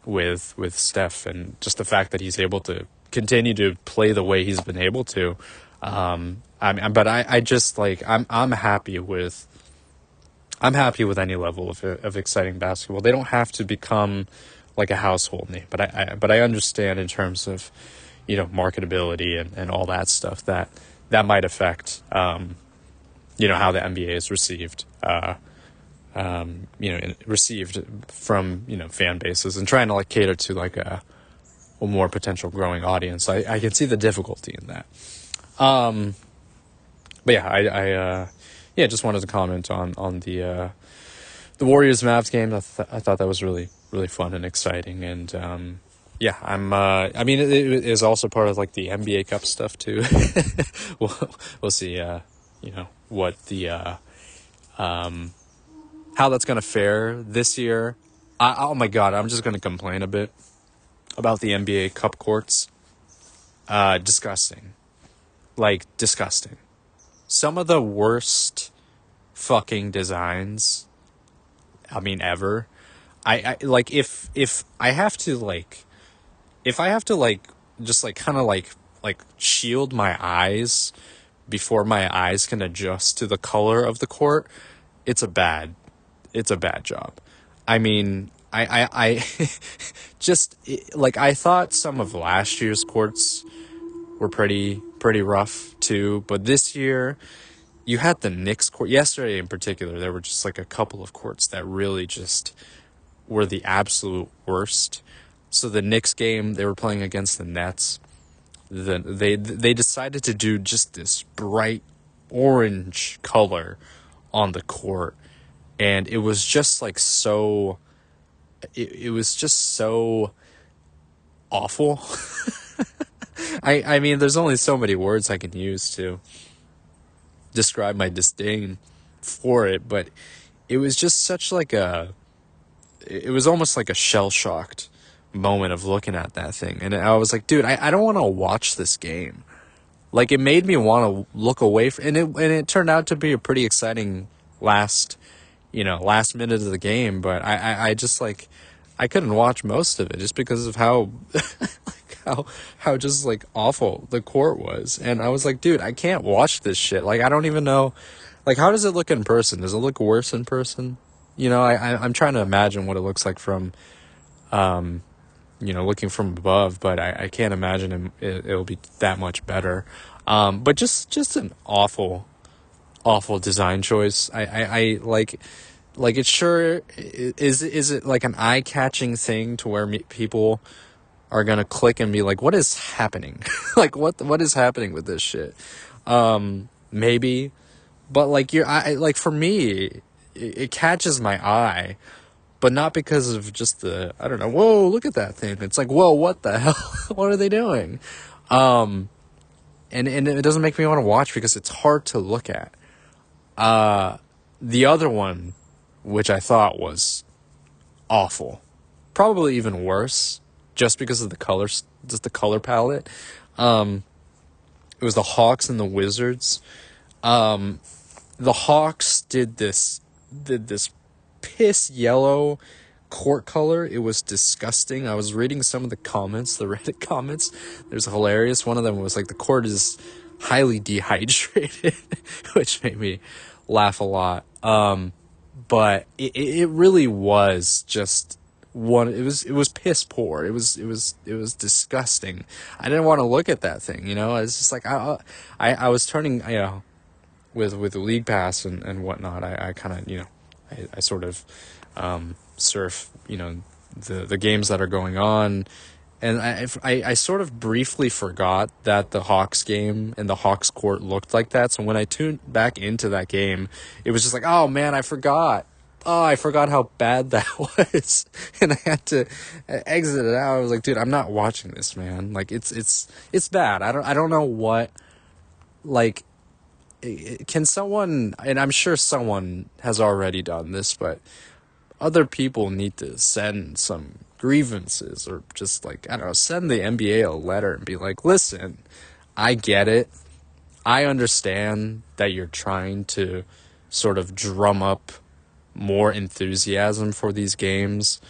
with Steph and just the fact that he's able to continue to play the way he's been able to. But I just like I'm happy with any level of exciting basketball. They don't have to become like a household name, but I understand in terms of marketability and all that stuff that might affect how the NBA is received. Received from fan bases and trying to like cater to like a more potential growing audience. I can see the difficulty in that. But yeah, I just wanted to comment on the Warriors Mavs game. I thought that was really, really fun and exciting. And I mean, it is also part of like the NBA Cup stuff too. We'll see. What the how that's gonna fare this year. Oh my God, I'm just gonna complain a bit about the NBA Cup courts. Disgusting. Like, disgusting. Some of the worst fucking designs, I mean, ever. I like, if I have to just like kind of like shield my eyes before my eyes can adjust to the color of the court, it's a bad job. I mean, I just like I thought some of last year's courts were pretty rough too, but this year you had the Knicks court yesterday in particular. There were just like a couple of courts that really just were the absolute worst. So the Knicks game, they were playing against the Nets. They decided to do just this bright orange color on the court, and it was just like so. It was just so awful. I mean, there's only so many words I can use to describe my disdain for it, but it was just such like it was almost like a shell-shocked moment of looking at that thing. And I was like, dude, I don't want to watch this game. Like, it made me want to look away from, and it turned out to be a pretty exciting last minute of the game, but I just like, I couldn't watch most of it just because of how how just like awful the court was. And I was like, dude, I can't watch this shit. Like, I don't even know, like, how does it look in person? Does it look worse in person? I'm trying to imagine what it looks like from looking from above, but I can't imagine it'll be that much better. But just an awful design choice. I like it. Sure, is it like an eye-catching thing to where people are gonna click and be like, what is happening? Like, what is happening with this shit? Maybe, but like like for me, it catches my eye, but not because of just I don't know, whoa, look at that thing. It's like, whoa, what the hell? What are they doing? And it doesn't make me want to watch because it's hard to look at. The other one, which I thought was awful, probably even worse, just because of the colors, just the color palette. It was the Hawks and the Wizards. The Hawks did this piss yellow court color. It was disgusting. I was reading some of the comments, the Reddit comments. There's a hilarious. One of them was like, the court is highly dehydrated, which made me laugh a lot. But it really was just it was piss poor. It was disgusting. I didn't want to look at that thing, I was just like, I was turning, with the League Pass and whatnot, I kind of, I sort of surf, the games that are going on, and I sort of briefly forgot that the Hawks game and the Hawks court looked like that. So when I tuned back into that game, it was just like, oh man, I forgot how bad that was, and I had to exit it out. I was like, dude, I'm not watching this, man. Like, it's bad. I don't know what, like, can someone, and I'm sure someone has already done this, but other people need to send some grievances, or just like, I don't know, send the NBA a letter and be like, listen, I get it. I understand that you're trying to sort of drum up more enthusiasm for these games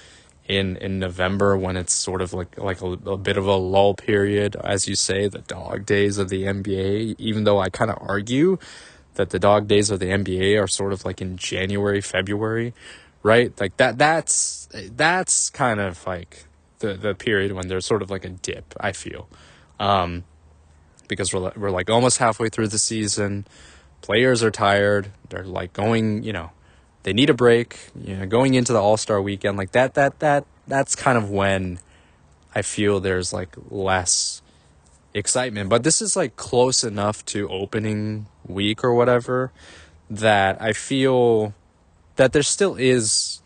in November, when it's sort of like a bit of a lull period, as you say, the dog days of the NBA, even though I kind of argue that the dog days of the NBA are sort of like in January, February, right? Like that's kind of like the period when there's sort of like a dip, I feel, because we're like almost halfway through the season. Players are tired. They're like going, they need a break, going into the All-Star weekend, like that's kind of when I feel there's like less excitement. But this is like close enough to opening week or whatever that I feel that there still is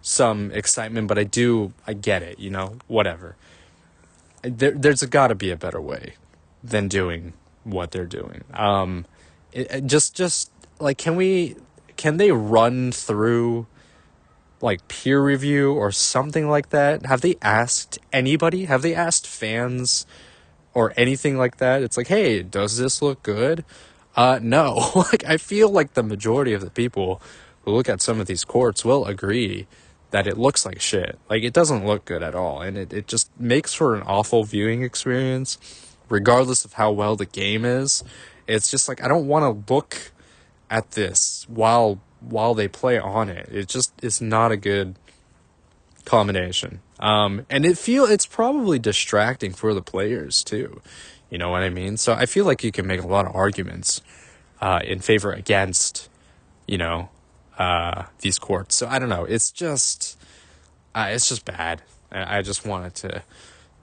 some excitement, but I get it, whatever. There's gotta be a better way than doing what they're doing. Just like, can they run through like peer review or something like that? Have they asked anybody? Have they asked fans or anything like that? It's like, hey, does this look good? No. Like, I feel like the majority of the people who look at some of these courts will agree that it looks like shit. Like, it doesn't look good at all, and it just makes for an awful viewing experience, regardless of how well the game is. It's just like, I don't want to look at this while they play on it. It's not a good combination. And it's probably distracting for the players too. You know what I mean? So I feel like you can make a lot of arguments in favor against, these courts. So I don't know. It's just bad. I just wanted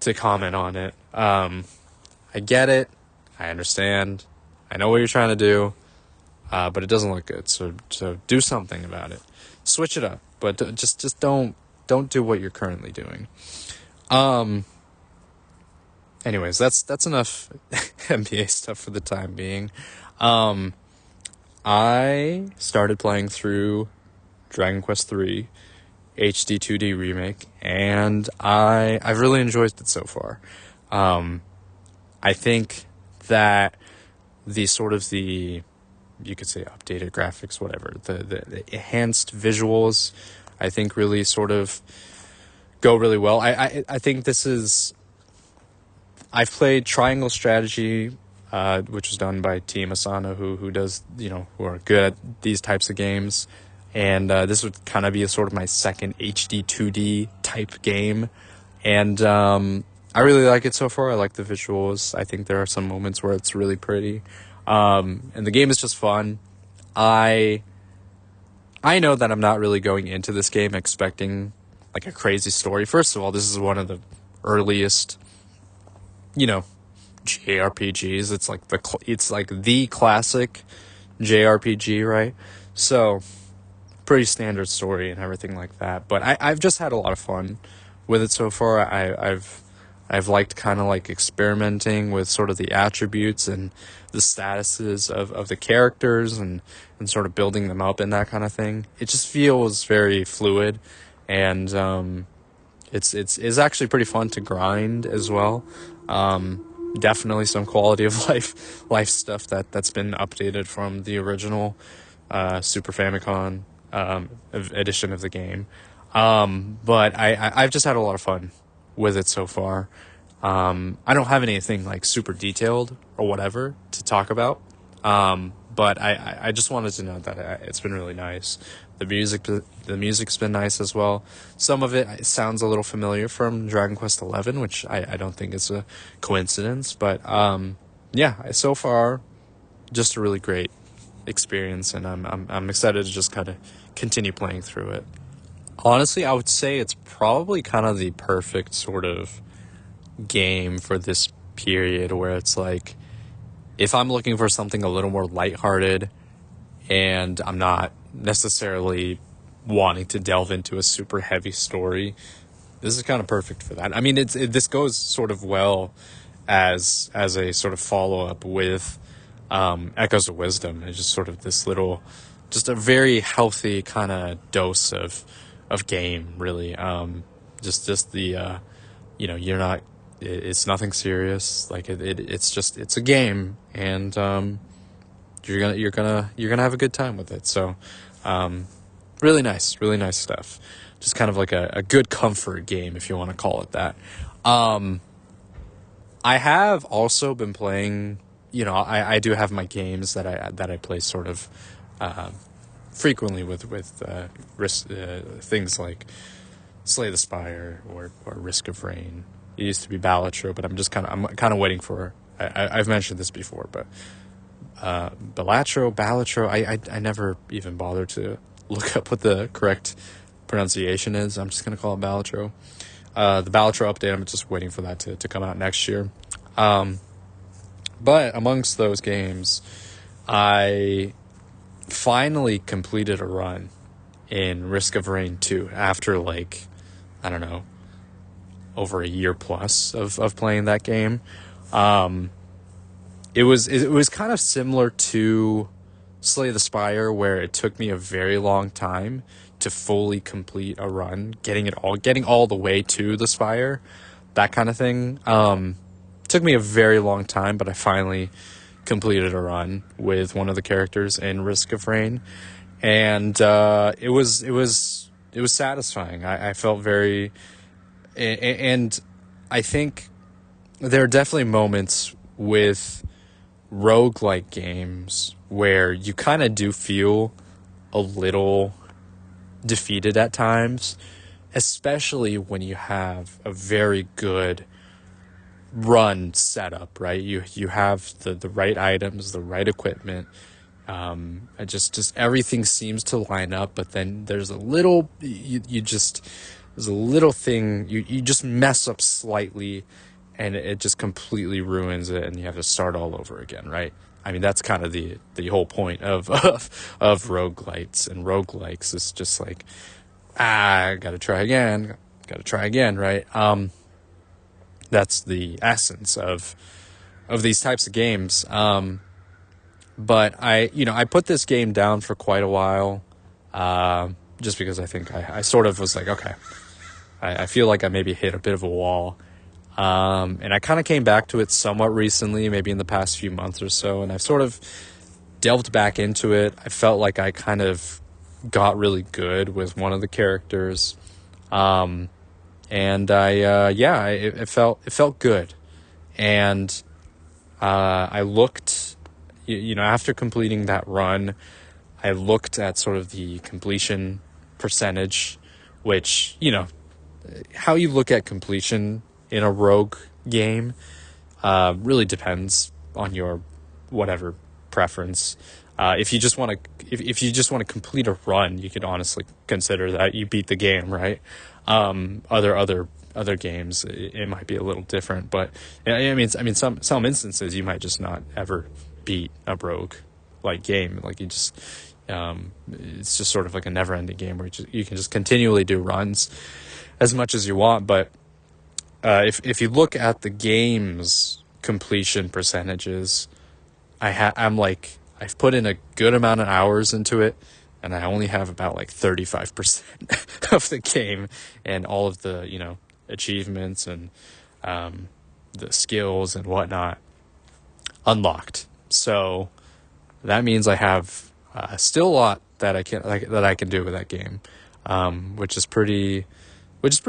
to comment on it. I get it. I understand. I know what you're trying to do, but it doesn't look good. So do something about it. Switch it up, but just don't do what you're currently doing. Anyways, that's enough NBA stuff for the time being. I started playing through Dragon Quest III HD 2D remake, and I've really enjoyed it so far. I think that the you could say updated graphics, whatever, the enhanced visuals, I think really sort of go really well. I think I've played Triangle Strategy, which was done by Team Asana, who does, who are good at these types of games. And this would kind of be sort of my second HD 2D type game. And I really like it so far. I like the visuals. I think there are some moments where it's really pretty. And the game is just fun. I know that I'm not really going into this game expecting like a crazy story. First of all, this is one of the earliest, JRPGs. It's like the classic JRPG, right? So pretty standard story and everything like that. But I've just had a lot of fun with it so far. I've liked kind of like experimenting with sort of the attributes and the statuses of the characters and sort of building them up and that kind of thing. It just feels very fluid, and it's actually pretty fun to grind as well. Definitely some quality of life stuff that's been updated from the original Super Famicom edition of the game. But I've just had a lot of fun with it so far. I don't have anything like super detailed or whatever to talk about. But I just wanted to note that it's been really nice. The music's been nice as well. Some of it sounds a little familiar from Dragon Quest XI, which I don't think is a coincidence. But so far, just a really great experience, and I'm excited to just kind of continue playing through it. Honestly, I would say it's probably kind of the perfect sort of game for this period, where it's like, if I'm looking for something a little more lighthearted and I'm not necessarily wanting to delve into a super heavy story, this is kind of perfect for that. I mean, this goes sort of well as a sort of follow-up with Echoes of Wisdom. It's just sort of this little, just a very healthy kind of dose of game, really. Just the you're not, it's nothing serious. Like it's a game, and you're gonna have a good time with it. So really nice stuff. Just kind of like a good comfort game, if you want to call it that. I have also been playing, I do have my games that I play sort of frequently with things like Slay the Spire or Risk of Rain. It used to be Balatro, but I'm kind of waiting for. I've mentioned this before, but Balatro. I never even bothered to look up what the correct pronunciation is. I'm just gonna call it Balatro. The Balatro update, I'm just waiting for that to come out next year. But amongst those games, I finally completed a run in Risk of Rain 2 after, like, I don't know, over a year plus of playing that game. It was kind of similar to Slay the Spire, where it took me a very long time to fully complete a run, getting all the way to the Spire, that kind of thing. Took me a very long time, but I finally completed a run with one of the characters in Risk of Rain, and it was satisfying. I felt very, and I think there are definitely moments with roguelike games where you kind of do feel a little defeated at times, especially when you have a very good run setup, right? You have the right items, the right equipment. Just everything seems to line up, but then there's a little there's a little thing you just mess up slightly, and it just completely ruins it, and you have to start all over again, right? I mean, that's kind of the whole point of roguelites and roguelikes. It's just like, gotta try again, right? That's the essence of these types of games. But I put this game down for quite a while, just because I think I sort of was like, okay, I feel like I maybe hit a bit of a wall. And I kind of came back to it somewhat recently, maybe in the past few months or so, and I've sort of delved back into it. I felt like I kind of got really good with one of the characters. And it felt good. And I looked, after completing that run, I looked at sort of the completion percentage, which, how you look at completion in a rogue game really depends on your whatever preference. If you just want to complete a run, you could honestly consider that you beat the game, right? Other games, it might be a little different, but I mean, some instances you might just not ever beat a rogue like game. Like you just, it's just sort of like a never ending game where you can just continually do runs as much as you want. But if you look at the game's completion percentages, I've put in a good amount of hours into it, and I only have about like 35% of the game and all of the, achievements and the skills and whatnot unlocked. So that means I have still a lot that I can do with that game, which is pretty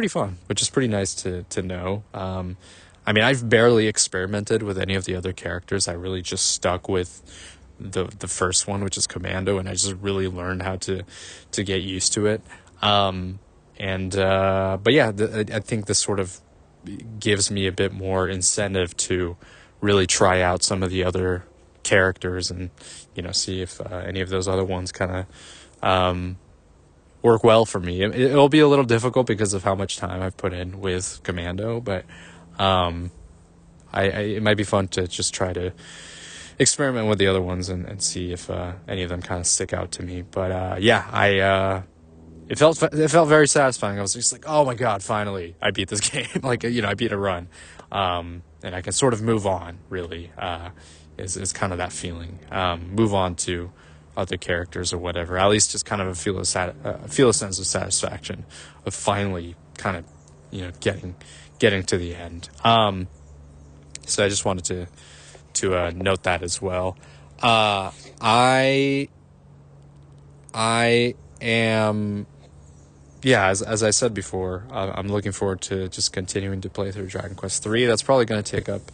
fun, which is pretty nice to know. I mean, I've barely experimented with any of the other characters. I really just stuck with the first one, which is Commando, and I just really learned how to get used to it. But yeah, I think this sort of gives me a bit more incentive to really try out some of the other characters and, see if any of those other ones kind of work well for me. It'll be a little difficult because of how much time I've put in with Commando, but it might be fun to just try to experiment with the other ones and see if any of them kind of stick out to me. But it felt very satisfying. I was just like, oh my god, finally I beat this game. Like, I beat a run, and I can sort of move on. Really, is kind of that feeling. Move on to other characters or whatever. At least just kind of feel a sense of satisfaction of finally kind of getting to the end. So I just wanted to note that as well. I am, as I said before, I'm looking forward to just continuing to play through Dragon Quest III. That's probably going to take up,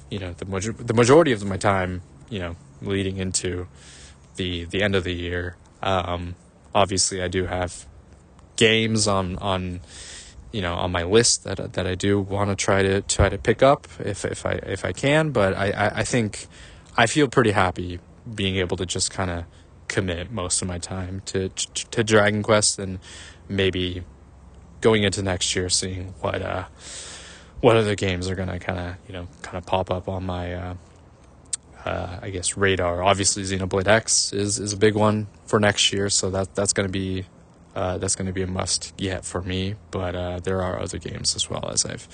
the majority of my time, leading into the end of the year. Obviously, I do have games on my list that I do want to try to pick up if I can. But I think I feel pretty happy being able to just kind of commit most of my time to Dragon Quest, and maybe going into next year seeing what other games are gonna kind of pop up on my I guess radar. Obviously, Xenoblade X is a big one for next year, so that's gonna be a must get for me. But there are other games as well, as I've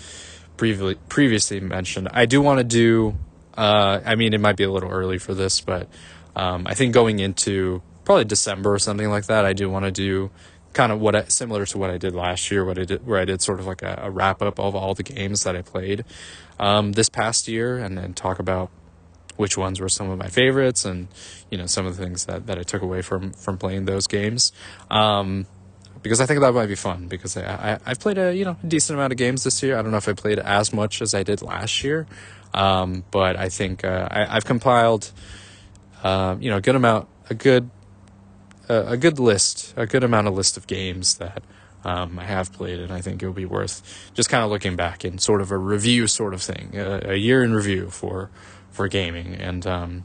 previously mentioned. I do want to do. I mean, it might be a little early for this, but I think going into probably December or something like that, I do want to do kind of similar to what I did last year, where I did sort of like a wrap up of all the games that I played this past year, and then talk about which ones were some of my favorites and some of the things that I took away from playing those games. because I think that might be fun, because I've played a decent amount of games this year. I don't know if I played as much as I did last year, but I think I've compiled a good amount, a good list, a good amount of list of games that I have played, and I think it would be worth just kind of looking back in sort of a review sort of thing, a year in review for gaming, and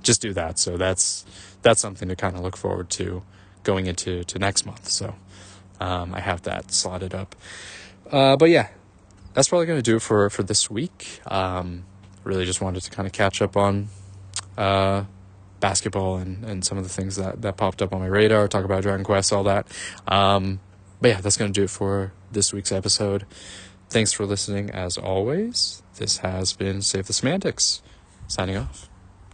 just do that. So that's something to kind of look forward to going into next month. So I have that slotted up. But yeah, that's probably going to do it for this week. Really just wanted to kind of catch up on basketball and some of the things that popped up on my radar, talk about Dragon Quest, all that. But yeah, that's going to do it for this week's episode. Thanks for listening, as always. This has been Save the Semantics, signing off.